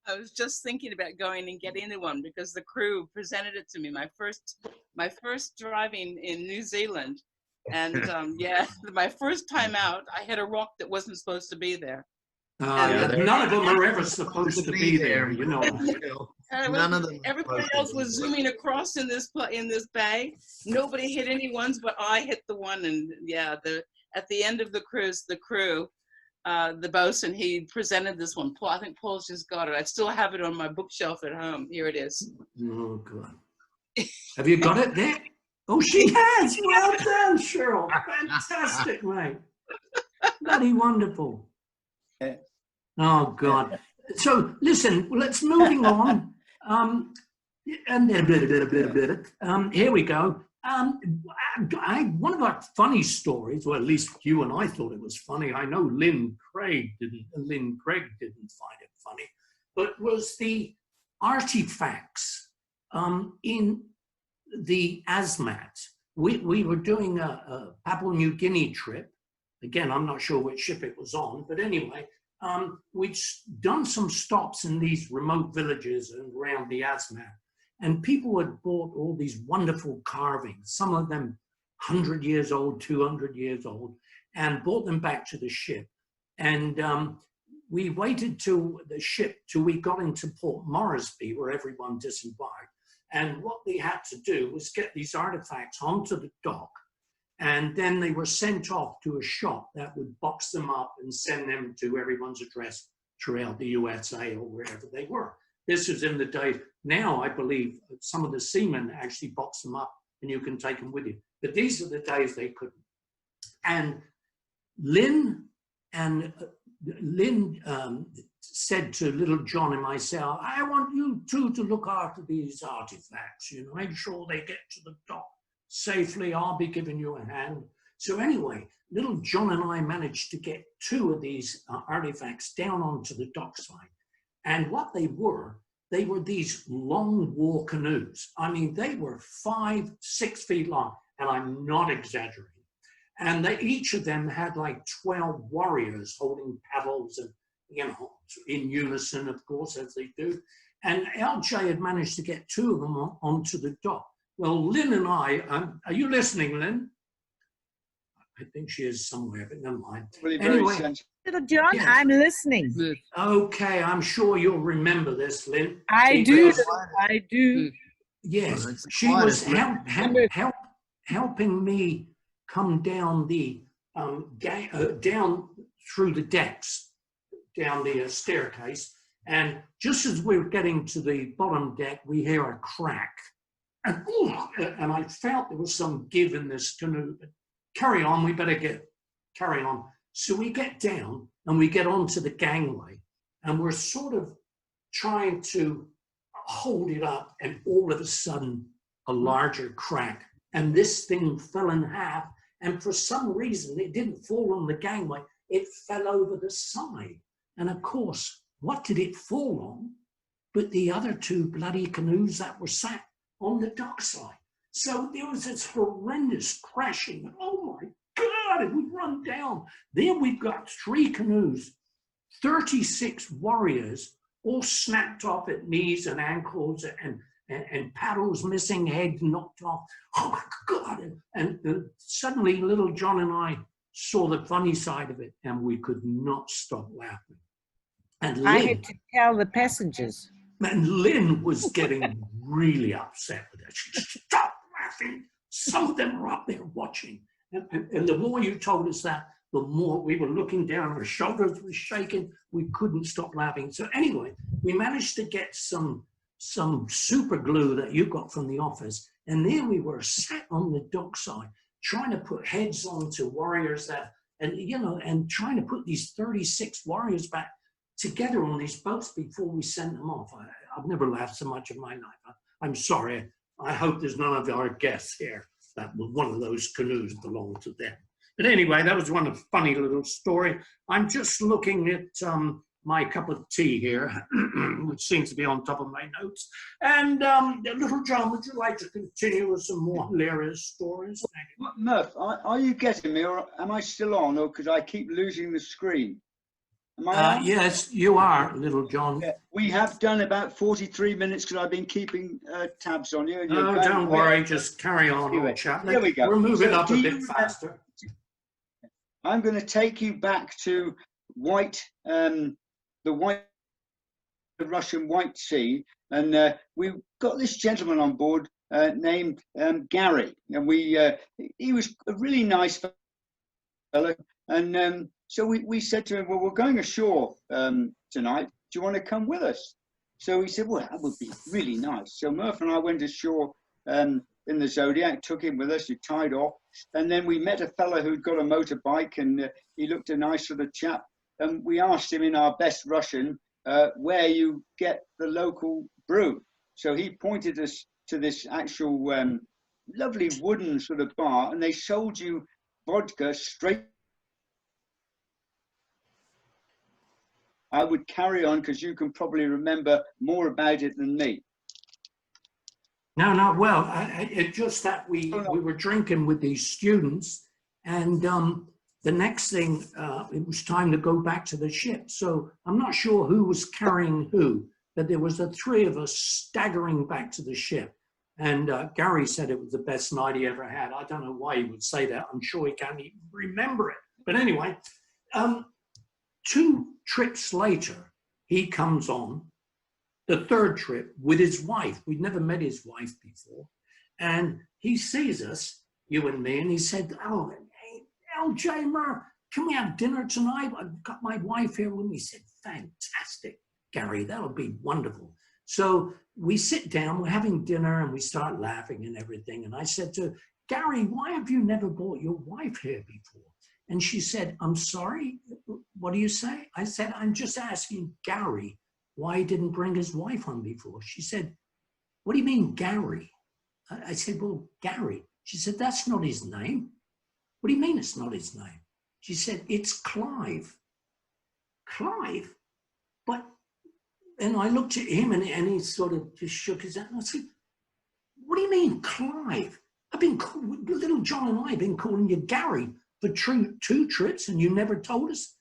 I was just thinking about going and getting into one because the crew presented it to me. My first driving in New Zealand, and yeah, my first time out, I hit a rock that wasn't supposed to be there. None of them are ever supposed to be there, you know. None of them. Everybody else was zooming across in this bay. Nobody hit any ones, but I hit the one. And yeah, at the end of the cruise, the crew. The bosun, he presented this one. Paul, I think Paul's just got it. I still have it on my bookshelf at home. Here it is. Oh, God. Have you got it there? Oh, she has. Well done, Cheryl. Fantastic, mate. Bloody wonderful. Oh, God. So, listen, let's moving on. Here we go. One of our funny stories, or at least you and I thought it was funny. I know Lynn Craig didn't find it funny, but was the artifacts in the Azmat. We were doing a Papua New Guinea trip. Again, I'm not sure which ship it was on, but anyway, we'd done some stops in these remote villages around the Azmat. And people had bought all these wonderful carvings, some of them 100 years old, 200 years old, and brought them back to the ship. And we waited till the ship, till we got into Port Moresby, where everyone disembarked. And what they had to do was get these artifacts onto the dock, and then they were sent off to a shop that would box them up and send them to everyone's address throughout the USA or wherever they were. This was in the day. Now, I believe some of the seamen actually box them up and you can take them with you. But these are the days they couldn't. And Lynn said to little John and myself, I want you two to look after these artifacts, you know, make sure they get to the dock safely. I'll be giving you a hand. So anyway, little John and I managed to get 2 of these artifacts down onto the dockside. And what they were these long war canoes. I mean, they were 5, 6 feet long, and I'm not exaggerating. And each of them had like 12 warriors holding paddles and, you know, in unison, of course, as they do. And LJ had managed to get 2 of them onto the dock. Well, Lynn and I, are you listening, Lynn? I think she is somewhere, but never mind. Anyway. Little John, yes. I'm listening. Okay, I'm sure you'll remember this, Lynn. I do. Yes, she was helping me come down the down through the decks, down the staircase, and just as we were getting to the bottom deck, we hear a crack, and I felt there was some give in this canoe. But carry on, we better carry on. So we get down and we get onto the gangway and we're sort of trying to hold it up, and all of a sudden a larger crack, and this thing fell in half, and for some reason it didn't fall on the gangway, it fell over the side. And of course, what did it fall on but the other 2 bloody canoes that were sat on the dockside? So there was this horrendous crashing. Oh my God, and we run down. Then we've got 3 canoes, 36 warriors, all snapped off at knees and ankles, and paddles missing, heads knocked off. Oh my God. And suddenly little John and I saw the funny side of it, and we could not stop laughing. And Lynn, I had to tell the passengers. And Lynn was getting really upset with it. She said, stop laughing. Some of them are up there watching. And the more you told us that, the more we were looking down, our shoulders were shaking. We couldn't stop laughing. So anyway, we managed to get some super glue that you got from the office. And there we were sat on the dockside trying to put heads onto warriors that, and you know, and trying to put these 36 warriors back together on these boats before we sent them off. I've never laughed so much in my life. I'm sorry. I hope there's none of our guests here that one of those canoes belonged to them. But anyway, that was one of funny little story. I'm just looking at my cup of tea here, which seems to be on top of my notes. And Little John, would you like to continue with some more hilarious stories? Murph, are you getting me, or am I still on, or because I keep losing the screen? Am I on? Yes, you are, Little John. Yeah, we have done about 43 minutes because I've been keeping tabs on you. And No, don't worry, just carry on, old chap. Here we go. We're moving up a do bit you faster. I'm going to take you back to the Russian White Sea, and we've got this gentleman on board named Gary, and he was a really nice fellow, and so we said to him, well, we're going ashore tonight. Do you want to come with us? So he said, well, that would be really nice. So Murph and I went ashore in the Zodiac, took him with us, he tied off. And then we met a fellow who'd got a motorbike, and he looked a nice sort of chap. And we asked him in our best Russian where you get the local brew. So he pointed us to this actual lovely wooden sort of bar, and they sold you vodka straight. I would carry on because you can probably remember more about it than me. No, well, it's just that we were drinking with these students, and the next thing, it was time to go back to the ship. So I'm not sure who was carrying who, but there was the three of us staggering back to the ship. And Gary said it was the best night he ever had. I don't know why he would say that. I'm sure he can't even remember it. But anyway, 2 trips later, he comes on the 3rd trip with his wife. We'd never met his wife before. And he sees us, you and me, and he said, oh, hey, LJ Murph, can we have dinner tonight? I've got my wife here with me. He said, fantastic, Gary, that'll be wonderful. So we sit down, we're having dinner, and we start laughing and everything. And I said to Gary, why have you never brought your wife here before? And she said, I'm sorry, what do you say? I said, I'm just asking Gary why he didn't bring his wife on before. She said, what do you mean, Gary? I said, well, Gary. She said, that's not his name. What do you mean it's not his name? She said, it's Clive. Clive? But, and I looked at him and he sort of just shook his head. And I said, what do you mean, Clive? Little John and I have been calling you Gary for 2 trips and you never told us.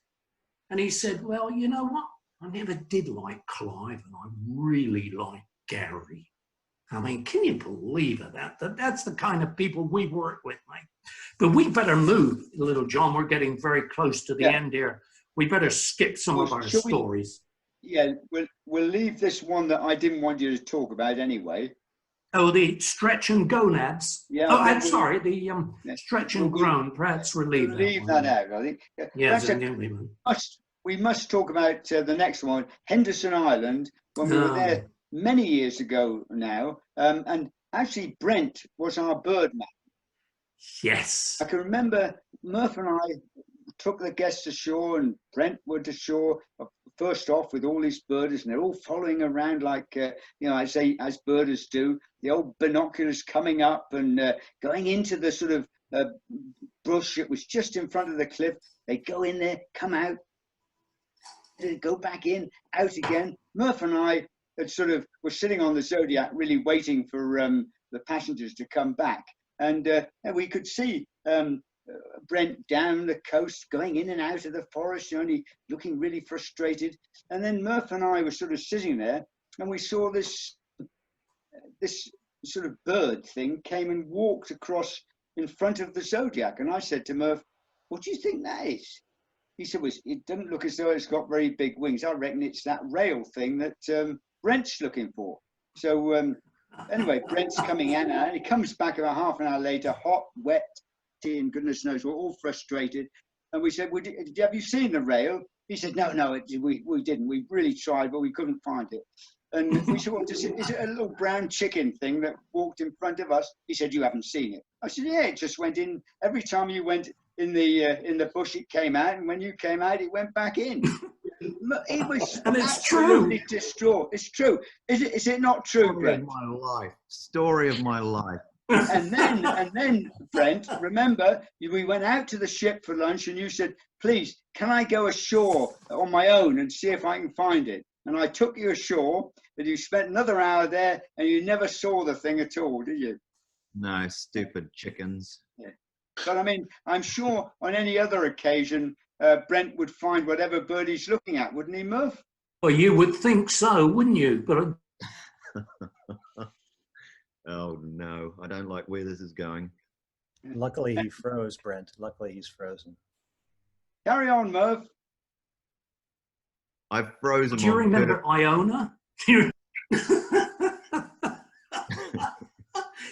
And he said, well, you know what? I never did like Clive, and I really like Gary. I mean, can you believe it? That's the kind of people we work with, mate. But we better move, Little John. We're getting very close to the end here. We better skip some of our stories. We'll leave this one that I didn't want you to talk about anyway. Oh, the stretch and gonads. Yeah. Oh, I'm sorry. The stretch and groan. Perhaps we'll leave that out, I think. Yes, we must talk about the next one, Henderson Island, when we were there many years ago now. And actually, Brent was our bird man. Yes. I can remember Murph and I took the guests ashore, and Brent went ashore first off with all these birders, and they're all following around like, as birders do. The old binoculars coming up and going into the sort of bush that was just in front of the cliff. They go in there, come out, go back in, out again. Murph and I were sitting on the Zodiac, really waiting for the passengers to come back, and we could see Brent down the coast, going in and out of the forest, only looking really frustrated. And then Murph and I were sort of sitting there, and we saw this sort of bird thing came and walked across in front of the Zodiac, and I said to Murph, "What do you think that is?" He said, well, it doesn't look as though it's got very big wings. I reckon it's that rail thing that Brent's looking for. So anyway, Brent's coming in and he comes back about half an hour later, hot, wet, and goodness knows, we're all frustrated. And we said, have you seen the rail? He said, no, we didn't. We really tried, but we couldn't find it. And we said, "What is it? Is it a little brown chicken thing that walked in front of us?" He said, "You haven't seen it." I said, "Yeah, it just went in. Every time you went in the bush, it came out, and when you came out, it went back in." He was And it's absolutely distraught. It's true. Is it not true, Story Brent? of my life. Story of my life. And then, Brent, remember, we went out to the ship for lunch, and you said, "Please, can I go ashore on my own and see if I can find it?" And I took you ashore, and you spent another hour there, and you never saw the thing at all, did you? No, stupid chickens. Yeah. But I mean, I'm sure on any other occasion, Brent would find whatever bird he's looking at, wouldn't he, Murph? Well, you would think so, wouldn't you? But Oh no, I don't like where this is going. Luckily he froze, Brent. Luckily he's frozen. Carry on, Murph. I've frozen. do you remember Iona?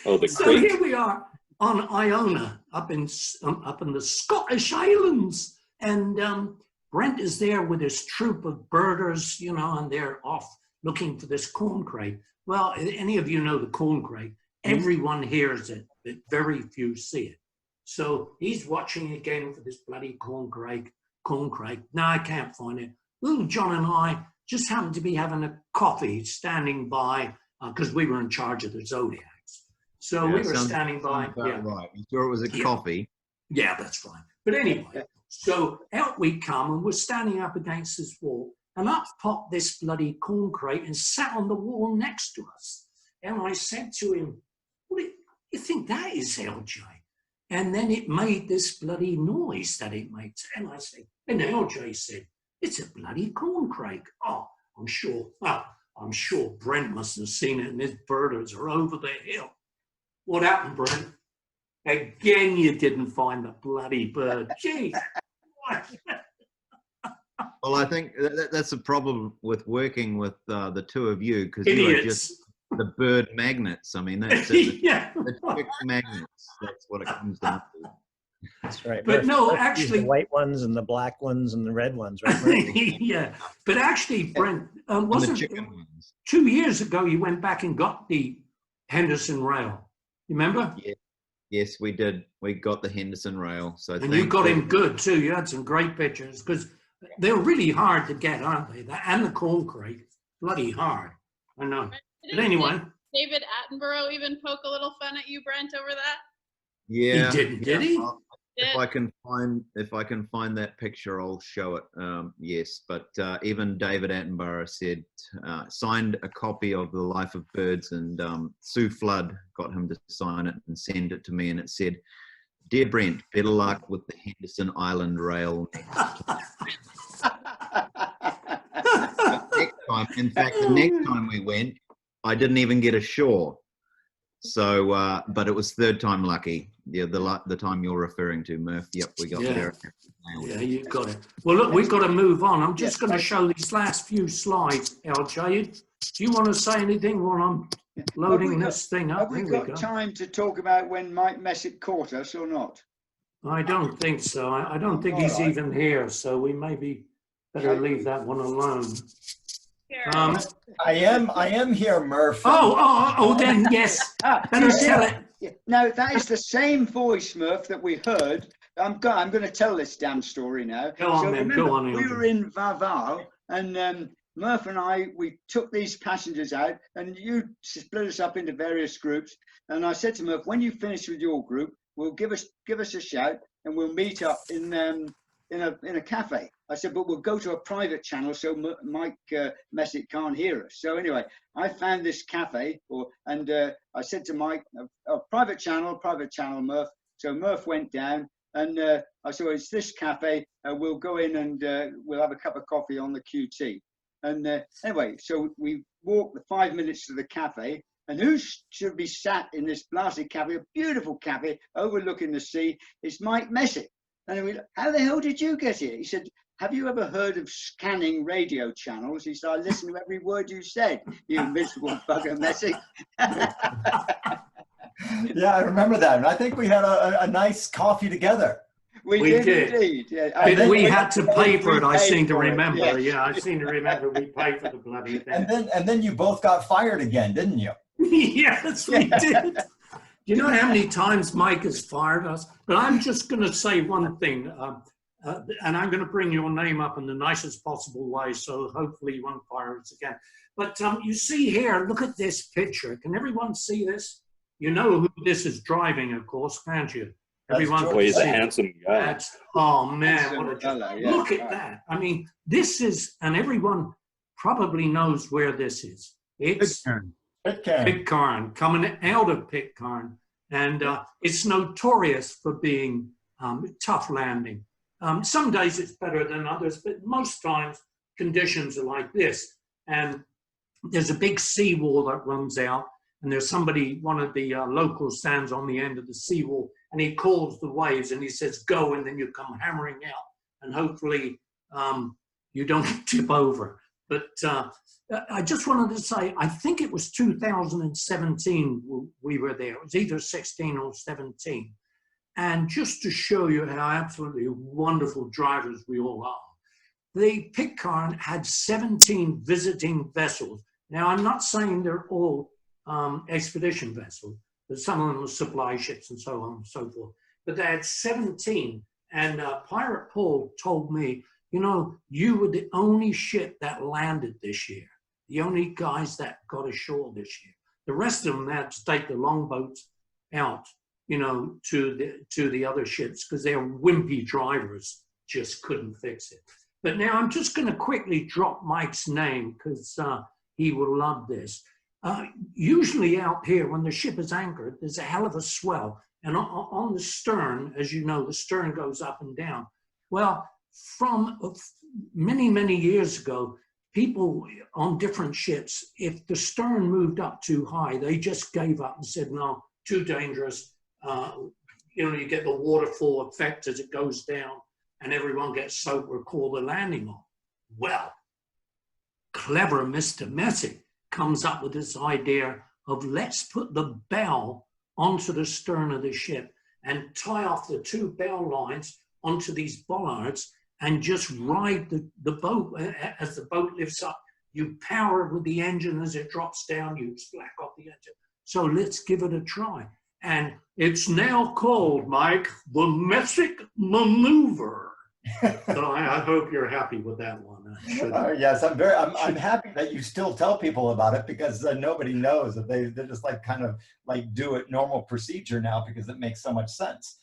Oh, the So creek. here we are on Iona, up in the Scottish Highlands, and Brent is there with his troop of birders, you know, and they're off looking for this corncrake. Well, any of you know the corncrake? Everyone hears it, but very few see it. So he's watching again for this bloody corncrake. No, I can't find it. Little John and I just happened to be having a coffee, standing by, because we were in charge of the Zodiacs. So we were standing by. Yeah. Right. You sure it was a coffee? Yeah, that's right. But anyway, so out we come, and we're standing up against this wall, and up popped this bloody corncrake and sat on the wall next to us. And I said to him, "What do you think that is, LJ?" And then it made this bloody noise that it makes. And I said, and LJ said, "It's a bloody corncrake." Oh, I'm sure Brent must have seen it, and his birders are over the hill. What happened, Brent? Again, you didn't find the bloody bird. Jeez. Well, I think that's a problem with working with the two of you, because you are just the bird magnets. I mean, that's it. Yeah. The chick magnets. That's what it comes down to. That's right. But no, Murph, actually, the white ones and the black ones and the red ones, right? Murph? yeah. But actually, Brent, And the wasn't chicken ones. 2 years ago you went back and got the Henderson rail? You remember? Yeah. Yes, we did. We got the Henderson rail. So And you got him good too. You had some great pictures, because they're really hard to get, aren't they? And the corncrake, bloody hard. I know. But anyway, David Attenborough even poke a little fun at you, Brent, over that? Yeah. he didn't, did he? If I can find that picture, I'll show it. Yes, but even David Attenborough said signed a copy of The Life of Birds, and Sue Flood got him to sign it and send it to me, and it said, "Dear Brent, better luck with the Henderson Island Rail next time." In fact, the next time we went, I didn't even get ashore. So, but it was third time lucky. Yeah, the time you're referring to, Murph. Yep, we got there. Yeah, you got it. Well, look, we've got to move on. I'm just going to show these last few slides, LJ. Do you want to say anything while I'm loading this thing up? Have we got time to talk about when Mike Messick caught us or not? I don't think so. I don't think he's even here, so we maybe better leave that one alone. I am here, Murph. Then yes. Better tell it. No, that is the same voice, Murph, that we heard. I'm going to tell this damn story now. Go on, then. Go on. We were in Vaval, and Murph and we took these passengers out, and you split us up into various groups. And I said to Murph, when you finish with your group, we'll give us a shout, and we'll meet up in a cafe. I said, but we'll go to a private channel so Mike Messick can't hear us. So anyway, I found this cafe, and I said to Mike, a private channel, Murph. So Murph went down, and I said, well, it's this cafe. We'll go in and we'll have a cup of coffee on the QT. And anyway, so we walked the 5 minutes to the cafe, and who should be sat in this blasted cafe, a beautiful cafe overlooking the sea? It's Mike Messick. And we, how the hell did you get here? He said, have you ever heard of scanning radio channels? He said, I listen to every word you said, you miserable bugger, Messick. Yeah, I remember that. And I think we had a nice coffee together. We did indeed. Yeah. We had to pay for it, I seem to for it, remember. yes. Yeah, I seem to remember we paid for the bloody thing. And then you both got fired again, didn't you? Yes, we did. Do you know how many times Mike has fired us? But I'm just going to say one thing, and I'm going to bring your name up in the nicest possible way, so hopefully you won't fire us again. But you see here, look at this picture. Can everyone see this? You know who this is driving, of course, can't you? Everyone Well, he's a handsome guy. That's, oh man, what a Hello, yeah, look at right. that. I mean, this is, and everyone probably knows where this is. It's Pitcairn, coming out of Pitcairn. And it's notorious for being tough landing. Some days it's better than others, but most times conditions are like this. And there's a big seawall that runs out, and there's somebody, one of the locals stands on the end of the seawall, and he calls the waves and he says, go, and then you come hammering out, and hopefully you don't tip over. But I just wanted to say, I think it was 2017 we were there. It was either 16 or 17. And just to show you how absolutely wonderful drivers we all are, the Pitcairn had 17 visiting vessels. Now, I'm not saying they're all expedition vessels, but some of them were supply ships and so on and so forth. But they had 17. And Pirate Paul told me, you know, you were the only ship that landed this year, the only guys that got ashore this year. The rest of them had to take the longboats out, you know, to the other ships because their wimpy drivers just couldn't fix it. But now I'm just going to quickly drop Mike's name because he will love this. Usually out here, when the ship is anchored, there's a hell of a swell. And on the stern, as you know, the stern goes up and down. Well, from many, many years ago, people on different ships, if the stern moved up too high, they just gave up and said, no, too dangerous. You know, you get the waterfall effect as it goes down and everyone gets soaked or call the landing on. Well, clever Mr. Messick comes up with this idea of let's put the bow onto the stern of the ship and tie off the two bow lines onto these bollards and just ride the boat. As the boat lifts up, you power it with the engine. As it drops down, you slack off the engine. So let's give it a try. And it's now called, Mike, the Messick Maneuver. So I hope you're happy with that one. Yes, I'm happy that you still tell people about it because nobody knows that they just like kind of like do it normal procedure now because it makes so much sense.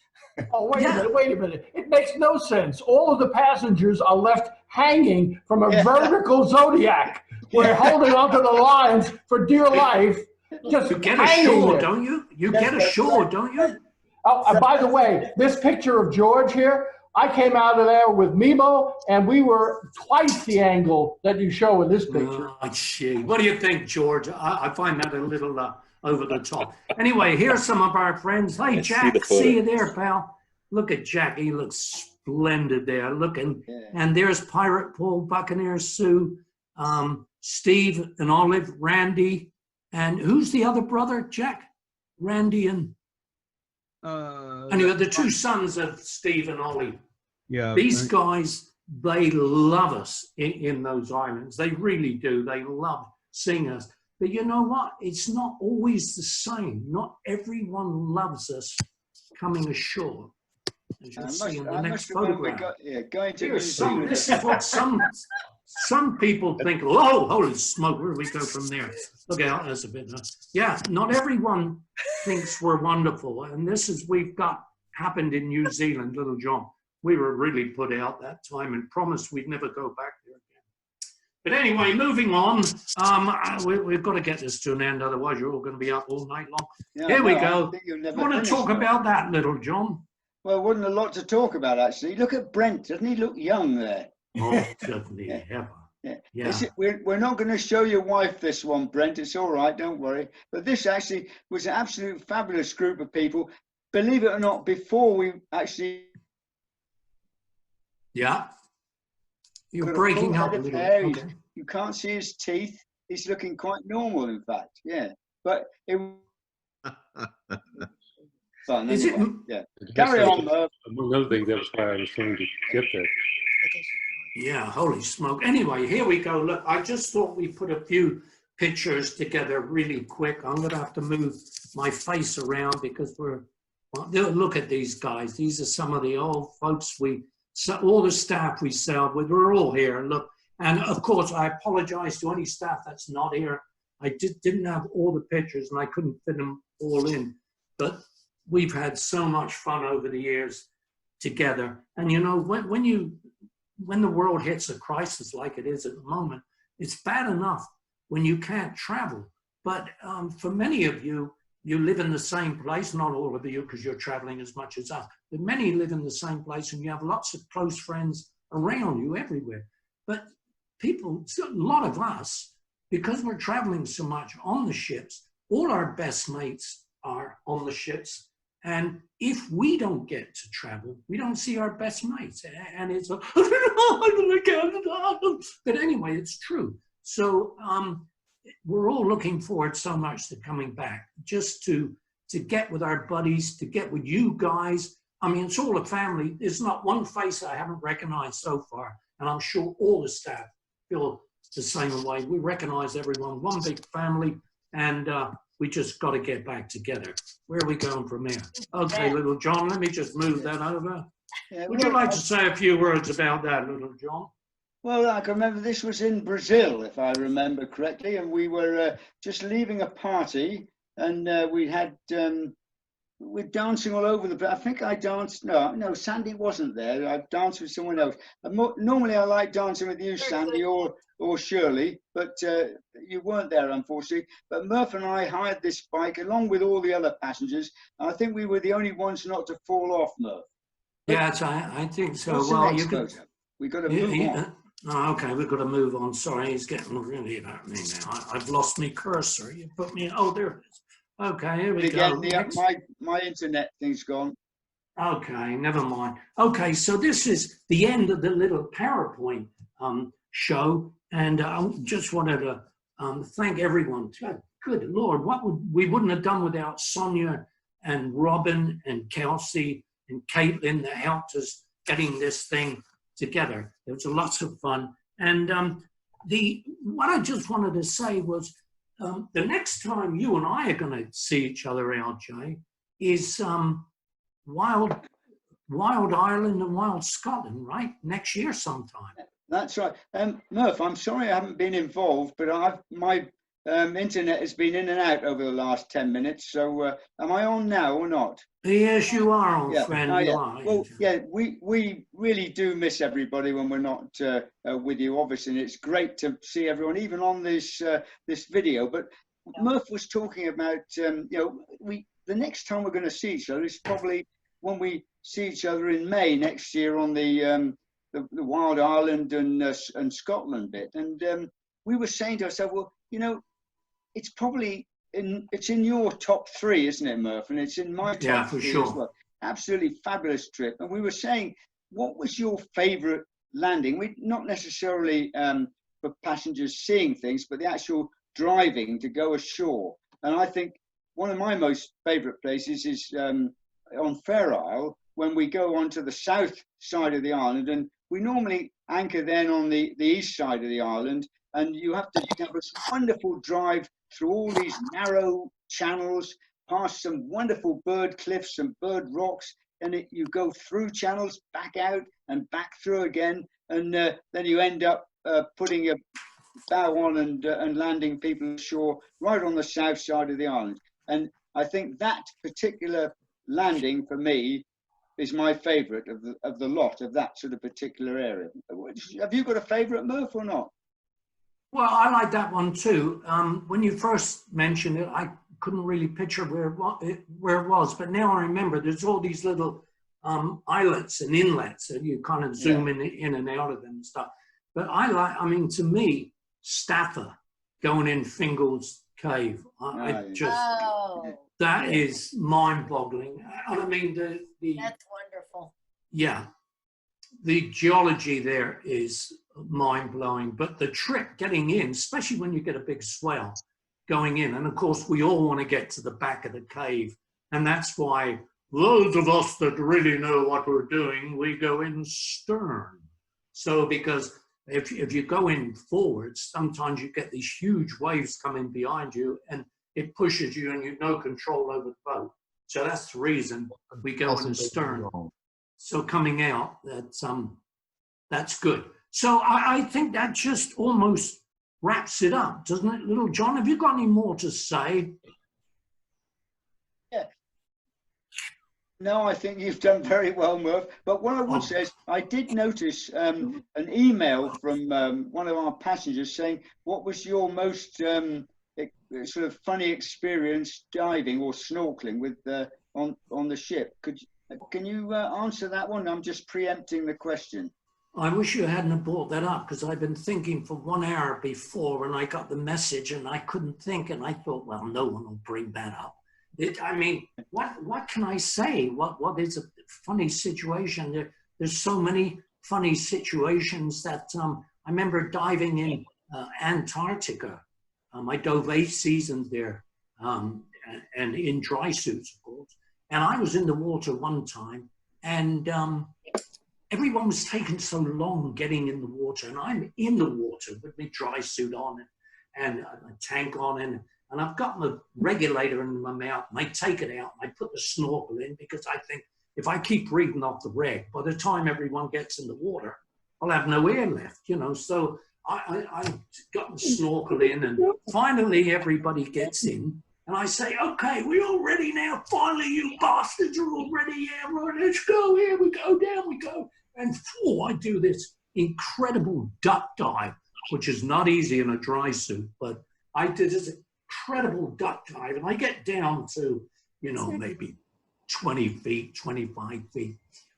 Oh, wait a minute. It makes no sense. All of the passengers are left hanging from a vertical Zodiac. We're holding onto the lines for dear life. Just you get ashore, don't you? You get ashore, don't you? Oh, and by the way, this picture of George here, I came out of there with Mimo, and we were twice the angle that you show in this picture. Oh, gee. What do you think, George? I find that a little over the top. Anyway, here's some of our friends. Hey, Jack, see you there, pal. Look at Jack. He looks splendid there. Looking, and there's Pirate Paul, Buccaneer Sue, Steve and Olive, Randy, and who's the other brother, Jack? Randy and anyway, the two sons of Steve and Ollie. Yeah. These guys, they love us in those islands. They really do. They love seeing us. But you know what? It's not always the same. Not everyone loves us coming ashore. As you'll see in the next photograph. This is what some people think, oh, holy smoke, where do we go from there? Look out, that's a bit nuts. Yeah, not everyone thinks we're wonderful. And this is, happened in New Zealand, Little John. We were really put out that time and promised we'd never go back there again. But anyway, moving on, we've got to get this to an end, otherwise you're all going to be up all night long. Yeah, Here we go. You want to talk about that, Little John? Well, wasn't a lot to talk about, actually. Look at Brent. Doesn't he look young there? Oh, doesn't he ever? Yeah. We're not going to show your wife this one, Brent. It's all right, don't worry. But this actually was an absolute fabulous group of people. Believe it or not, before we actually... Yeah. You're breaking up a little. Okay. You can't see his teeth. He's looking quite normal, in fact. Yeah. But it... fun. Is Anyway, it? yeah. I guess Carry that's on, Murph. among other things, that was why I was trying to get there. Yeah, holy smoke. Anyway, here we go. Look, I just thought we put a few pictures together really quick. I'm going to have to move my face around because well, look at these guys. These are some of the old folks all the staff we served with. We're all here. Look, and of course, I apologize to any staff that's not here. I didn't have all the pictures and I couldn't fit them all in, but we've had so much fun over the years together. And you know, when the world hits a crisis like it is at the moment, it's bad enough when you can't travel. But for many of you, you live in the same place, not all of you because you're traveling as much as us, but many live in the same place and you have lots of close friends around you everywhere. But people, a lot of us, because we're traveling so much on the ships, all our best mates are on the ships. And if we don't get to travel, we don't see our best mates. And it's like, but anyway, it's true. So we're all looking forward so much to coming back, just to get with our buddies, to get with you guys. I mean, it's all a family. There's not one face I haven't recognized so far. And I'm sure all the staff feel the same way. We recognize everyone, one big family, and we just got to get back together. Where are we going from here? Okay, little John, let me just move that over. Yeah, Would you like to say a few words about that, little John? Well, I can remember this was in Brazil, if I remember correctly, and we were just leaving a party, and we had we're dancing all over the place. I think I danced. No, Sandy wasn't there. I danced with someone else. Normally, I like dancing with you, Sandy, or Shirley, but you weren't there, unfortunately. But Murph and I hired this bike along with all the other passengers. And I think we were the only ones not to fall off, Murph. Yes, I think so. What's Well, the next you could. photo? We've got to move on. Oh, okay, we've got to move on. Sorry, he's getting really about me now. I've lost my cursor. You put me. Oh, there it is. Okay, here we go. My internet thing's gone. Okay, never mind. Okay, so this is the end of the little PowerPoint show, and I just wanted to thank everyone. Good Lord, we wouldn't have done without Sonia and Robin and Kelsey and Caitlin that helped us getting this thing together. It was lots of fun, and what I just wanted to say was the next time you and I are going to see each other, LJ, is Wild Ireland and Wild Scotland, right? Next year sometime. That's right. Murph, I'm sorry I haven't been involved, but my internet has been in and out over the last 10 minutes. So am I on now or not? Yes, you are, old friend. You are. Well, yeah, we really do miss everybody when we're not with you, obviously. And it's great to see everyone, even on this video. But Murph was talking about, the next time we're going to see each other is probably when we see each other in May next year on the Wild Ireland and Scotland bit. And we were saying to ourselves, well, it's probably it's in your top 3, isn't it, Murph? And it's in my top 3 sure. as well. Absolutely fabulous trip. And we were saying, what was your favourite landing? We not necessarily for passengers seeing things, but the actual driving to go ashore. And I think one of my most favourite places is on Fair Isle, when we go onto the south side of the island, and we normally anchor then on the east side of the island, and you have to have this wonderful drive through all these narrow channels, past some wonderful bird cliffs and bird rocks, and you go through channels, back out and back through again, and then you end up putting a bow on and landing people ashore right on the south side of the island. And I think that particular landing for me is my favourite of the lot of that sort of particular area. Have you got a favourite, Murph, or not? Well, I like that one too. When you first mentioned it, I couldn't really picture where it was, but now I remember there's all these little islets and inlets that you kind of zoom in and out of them and stuff. But to me, Staffa going in Fingal's Cave, that is mind-boggling. I mean, that's wonderful. Yeah, the geology there is mind-blowing, but the trip getting in, especially when you get a big swell going in, and of course we all want to get to the back of the cave, and that's why those of us that really know what we're doing, we go in stern. So because if you go in forwards, sometimes you get these huge waves coming behind you and it pushes you and you've no control over the boat. So that's the reason we go in stern. So coming out, that's good. So I think that just almost wraps it up, doesn't it, Little John? Have you got any more to say? Yeah. No, I think you've done very well, Murph. But what I would say is, I did notice an email from one of our passengers saying, what was your most sort of funny experience diving or snorkeling with on the ship? Can you answer that one? I'm just preempting the question. I wish you hadn't brought that up, because I've been thinking for 1 hour before and I got the message and I couldn't think, and I thought, well, no one will bring that up. I mean, what can I say? What is a funny situation? There's so many funny situations that I remember diving in Antarctica. I dove 8 seasons there and in dry suits, of course. And I was in the water one time and everyone was taking so long getting in the water, and I'm in the water with my dry suit on and a tank on, and I've got my regulator in my mouth, and I take it out, and I put the snorkel in, because I think if I keep breathing off the reg, by the time everyone gets in the water, I'll have no air left, you know. So I got the snorkel in, and finally everybody gets in, and I say, okay, we all ready now? Finally, you bastards are all ready. Yeah, right, let's go. Here we go, down we go. And I do this incredible duck dive, which is not easy in a dry suit, but I did this incredible duck dive, and I get down to, you know, maybe 20 feet, 25 feet,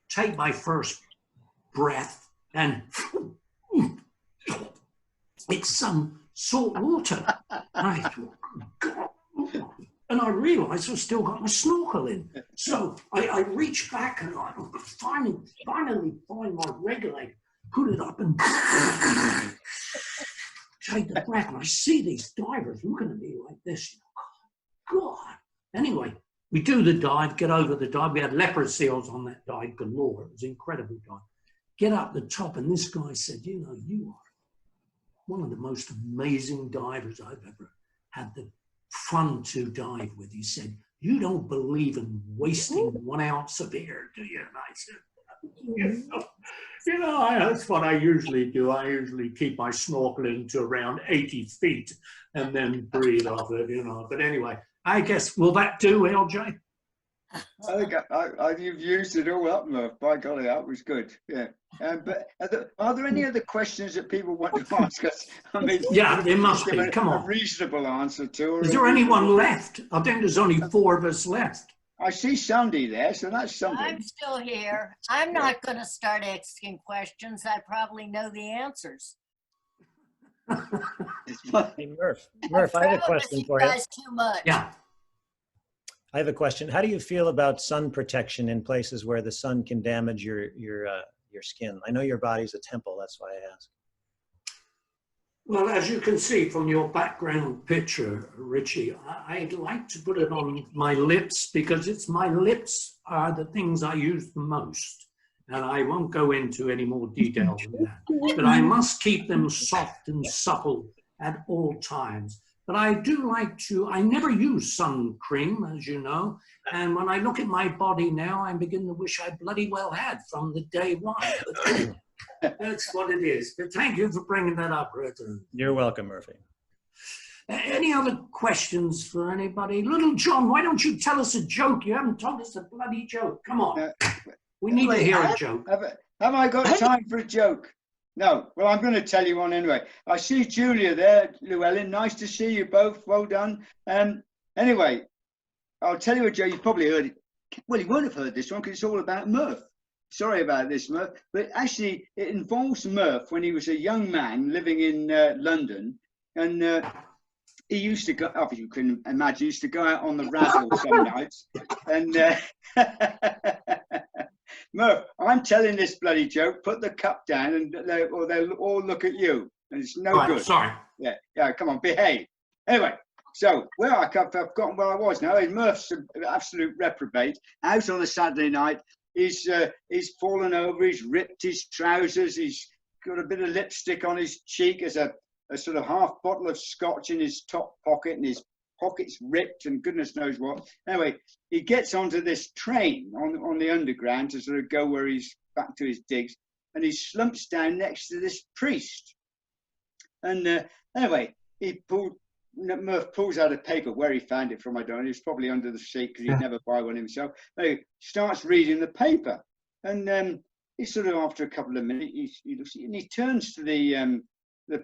take my first breath, and it's some salt water. I thought, God. And I realized I've still got my snorkel in. So I reach back and I finally find my regulator, put it up and take the breath. And I see these divers looking at me like this. God. Anyway, we do the dive, get over the dive. We had leopard seals on that dive galore. It was an incredible dive. Get up the top, and this guy said, you know, you are one of the most amazing divers I've ever had the fun to dive with. He said, you don't believe in wasting 1 ounce of air, do you? And I said, you know, that's what I usually do. I usually keep my snorkeling to around 80 feet and then breathe off it, you know. But anyway, I guess, will that do, LJ? I think you've used it all up, Murph. By golly, that was good. Yeah. But are there any other questions that people want to ask us? I mean, yeah, there must be. Come on. A reasonable answer to. Is there anyone left? I think there's only 4 of us left. I see Sandy there, so that's something. I'm still here. I'm not going to start asking questions. I probably know the answers. Hey, Murph, I have a question for you. Guys too much. Yeah. I have a question. How do you feel about sun protection in places where the sun can damage your skin? I know your body's a temple, that's why I ask. Well, as you can see from your background picture, Richie, I'd like to put it on my lips, because my lips are the things I use the most. And I won't go into any more detail than that. But I must keep them soft and supple at all times. But I do like to, I never use sun cream, as you know. And when I look at my body now, I begin to wish I bloody well had from the day one. But that's what it is. But thank you for bringing that up, Richard. You're welcome, Murphy. Any other questions for anybody? Little John, why don't you tell us a joke? You haven't told us a bloody joke. Come on. We need to hear a joke. Have I got time for a joke? No. Well, I'm going to tell you one anyway. I see Julia there, Llewellyn. Nice to see you both. Well done. Anyway, I'll tell you a joke. You've probably heard it. Well, you won't have heard this one because it's all about Murph. Sorry about this, Murph. But actually, it involves Murph when he was a young man living in London. And he used to go, oh, you can imagine, he used to go out on the razzle some nights. And Murph, I'm telling this bloody joke. Put the cup down, and or they'll all look at you, and it's no good. Sorry. Yeah. Come on, behave. Anyway, So, well, I've forgotten where I was now. Murph's an absolute reprobate. Out on a Saturday night, he's fallen over, he's ripped his trousers, he's got a bit of lipstick on his cheek, as a sort of half bottle of scotch in his top pocket, and his pocket's ripped and goodness knows what. Anyway, he gets onto this train on the underground to sort of go where he's back to his digs, and he slumps down next to this priest. And anyway, Murph pulls out a paper. Where he found it from, I don't know. He's probably under the seat because he'd never buy one himself. Anyway, starts reading the paper, and he sort of, after a couple of minutes, he looks and he turns to the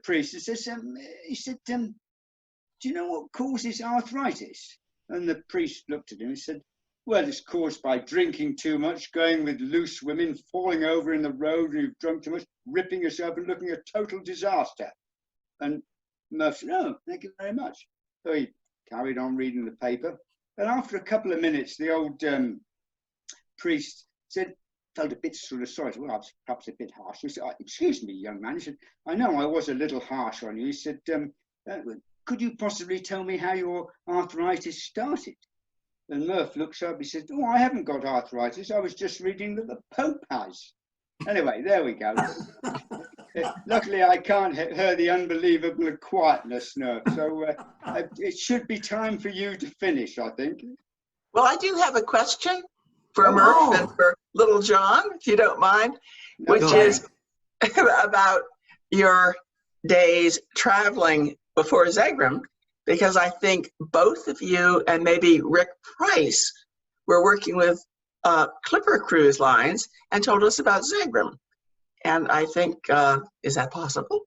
priest and says, he said, do you know what causes arthritis? And the priest looked at him and said, well, it's caused by drinking too much, going with loose women, falling over in the road when you've drunk too much, ripping yourself and looking a total disaster. And Murph said, oh, thank you very much. So he carried on reading the paper. And after a couple of minutes, the old priest felt a bit sort of sorry. Well, I was perhaps a bit harsh. He said, excuse me, young man. He said, I know I was a little harsh on you. He said, could you possibly tell me how your arthritis started? And Murph looks up, he says, oh, I haven't got arthritis. I was just reading that the Pope has. Anyway, there we go. Luckily, I can't hear the unbelievable quietness now. So it should be time for you to finish, I think. Well, I do have a question for Murph and for Little John, if you don't mind, which is about your days traveling before Zegrahm, because I think both of you and maybe Rick Price were working with Clipper Cruise Lines and told us about Zegrahm. And I think, is that possible?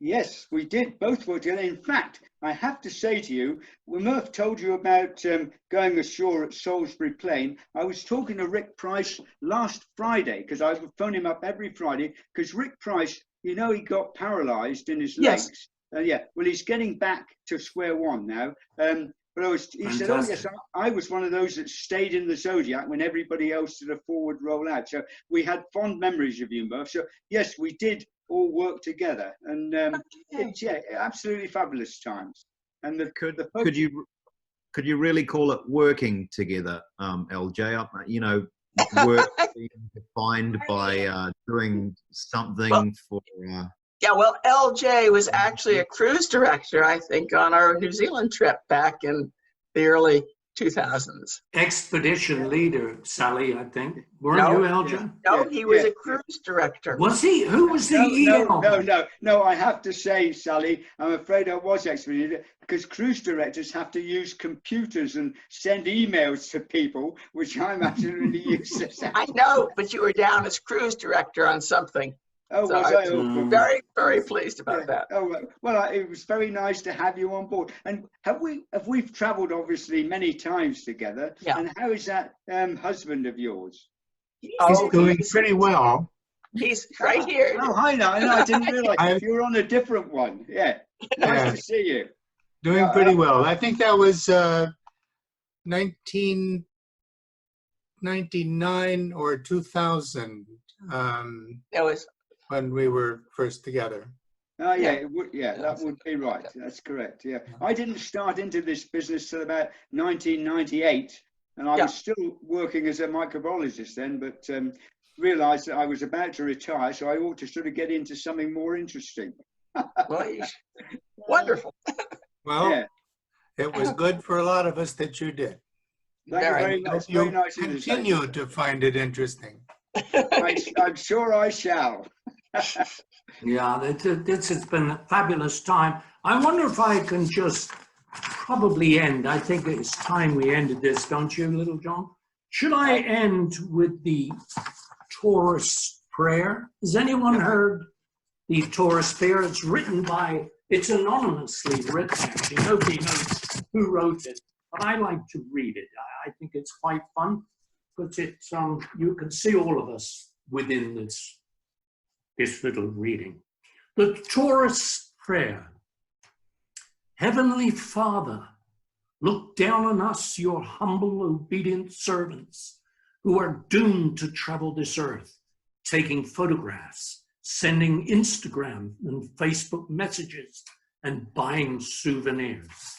Yes, we did. Both were together. In fact, I have to say to you, when Murph told you about going ashore at Salisbury Plain, I was talking to Rick Price last Friday, because I would phone him up every Friday, because Rick Price, you know, he got paralyzed in his legs. Yeah, well, he's getting back to square one now. But he said, oh, yes, I was one of those that stayed in the Zodiac when everybody else did a forward roll out. So we had fond memories of you, Murph. So, yes, we did all work together. And it's, yeah, absolutely fabulous times. And could you really call it working together, LJ? You know, work being defined by doing something for... Yeah, well, LJ was actually a cruise director, I think, on our New Zealand trip back in the early 2000s. Expedition leader, Sally, I think. Weren't you, LJ? No, he was a cruise director. Was he? Who was the No, I have to say, Sally, I'm afraid I was expedition leader, because cruise directors have to use computers and send emails to people, which I'm absolutely useless at. I know, but you were down as cruise director on something. Oh, so was I? I'm very, very pleased about that. Oh, well, it was very nice to have you on board. And we've travelled obviously many times together. Yeah. And how is that husband of yours? He's doing pretty well. He's right here. Oh, hi now. I didn't realise you were on a different one. Yeah. Nice to see you. Doing pretty well. I think that was 1999 or 2000. That was when we were first together. Oh, yeah, that would be right. That's correct, yeah. I didn't start into this business till about 1998, and I was still working as a microbiologist then, but realised that I was about to retire, so I ought to sort of get into something more interesting. Well, wonderful. Well, it was good for a lot of us that you did. Thank you very much. Very nice of you to say. Continue to find it interesting. I'm sure I shall. Yeah, this has been a fabulous time. I wonder if I can just probably end. I think it's time we ended this, don't you, Little John? Should I end with the Taurus prayer? Has anyone heard the Taurus prayer? It's anonymously written, actually. Nobody knows who wrote it, but I like to read it. I think it's quite fun. But you can see all of us within this little reading. The Taurus prayer. Heavenly Father, look down on us, your humble, obedient servants, who are doomed to travel this earth, taking photographs, sending Instagram and Facebook messages, and buying souvenirs.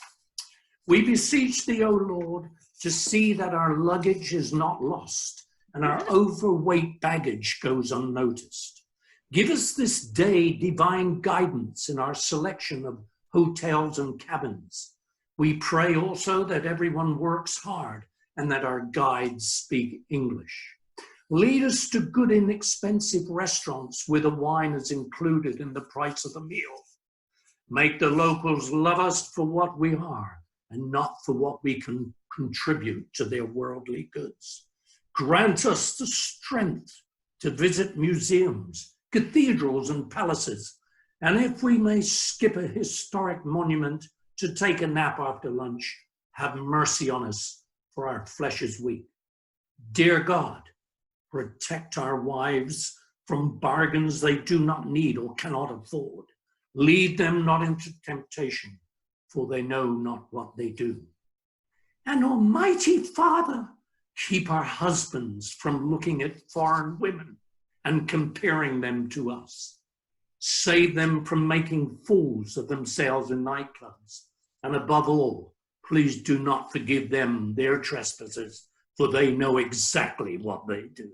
We beseech thee, O Lord, to see that our luggage is not lost and our overweight baggage goes unnoticed. Give us this day divine guidance in our selection of hotels and cabins. We pray also that everyone works hard and that our guides speak English. Lead us to good inexpensive restaurants where the wine is included in the price of the meal. Make the locals love us for what we are and not for what we can contribute to their worldly goods. Grant us the strength to visit museums, cathedrals, and palaces, and if we may skip a historic monument to take a nap after lunch, have mercy on us, for our flesh is weak. Dear God, protect our wives from bargains they do not need or cannot afford. Lead them not into temptation, for they know not what they do. And Almighty Father, keep our husbands from looking at foreign women and comparing them to us. Save them from making fools of themselves in nightclubs. And above all, please do not forgive them their trespasses, for they know exactly what they do.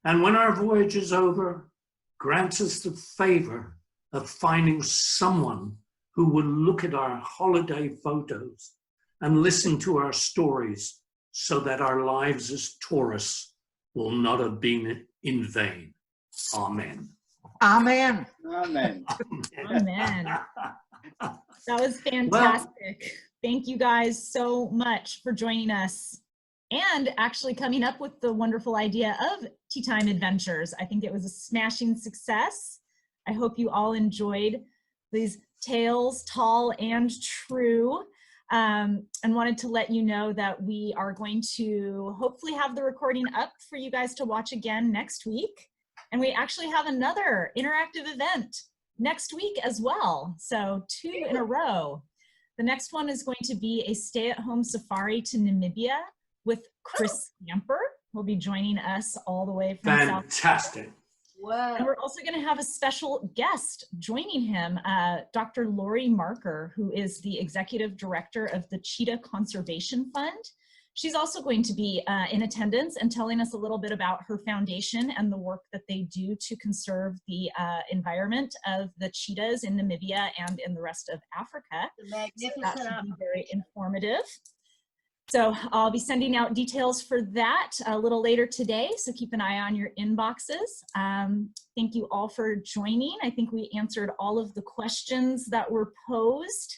And when our voyage is over, grant us the favor of finding someone who will look at our holiday photos and listen to our stories so that our lives as tourists will not have been in vain. Amen. Amen. Amen. Amen. That was fantastic. Thank you guys so much for joining us and actually coming up with the wonderful idea of Tea Time Adventures. I think it was a smashing success. I hope you all enjoyed these tales, tall and true, and wanted to let you know that we are going to hopefully have the recording up for you guys to watch again next week. And we actually have another interactive event next week as well. So 2 in a row. The next one is going to be a stay-at-home safari to Namibia with Chris Camper. Will be joining us all the way from Fantastic. Wow. And we're also going to have a special guest joining him, Dr. Lori Marker, who is the executive director of the Cheetah Conservation Fund. She's also going to be in attendance and telling us a little bit about her foundation and the work that they do to conserve the environment of the cheetahs in Namibia and in the rest of Africa. The magnificent That should be very informative. So I'll be sending out details for that a little later today, so keep an eye on your inboxes. Thank you all for joining. I think we answered all of the questions that were posed.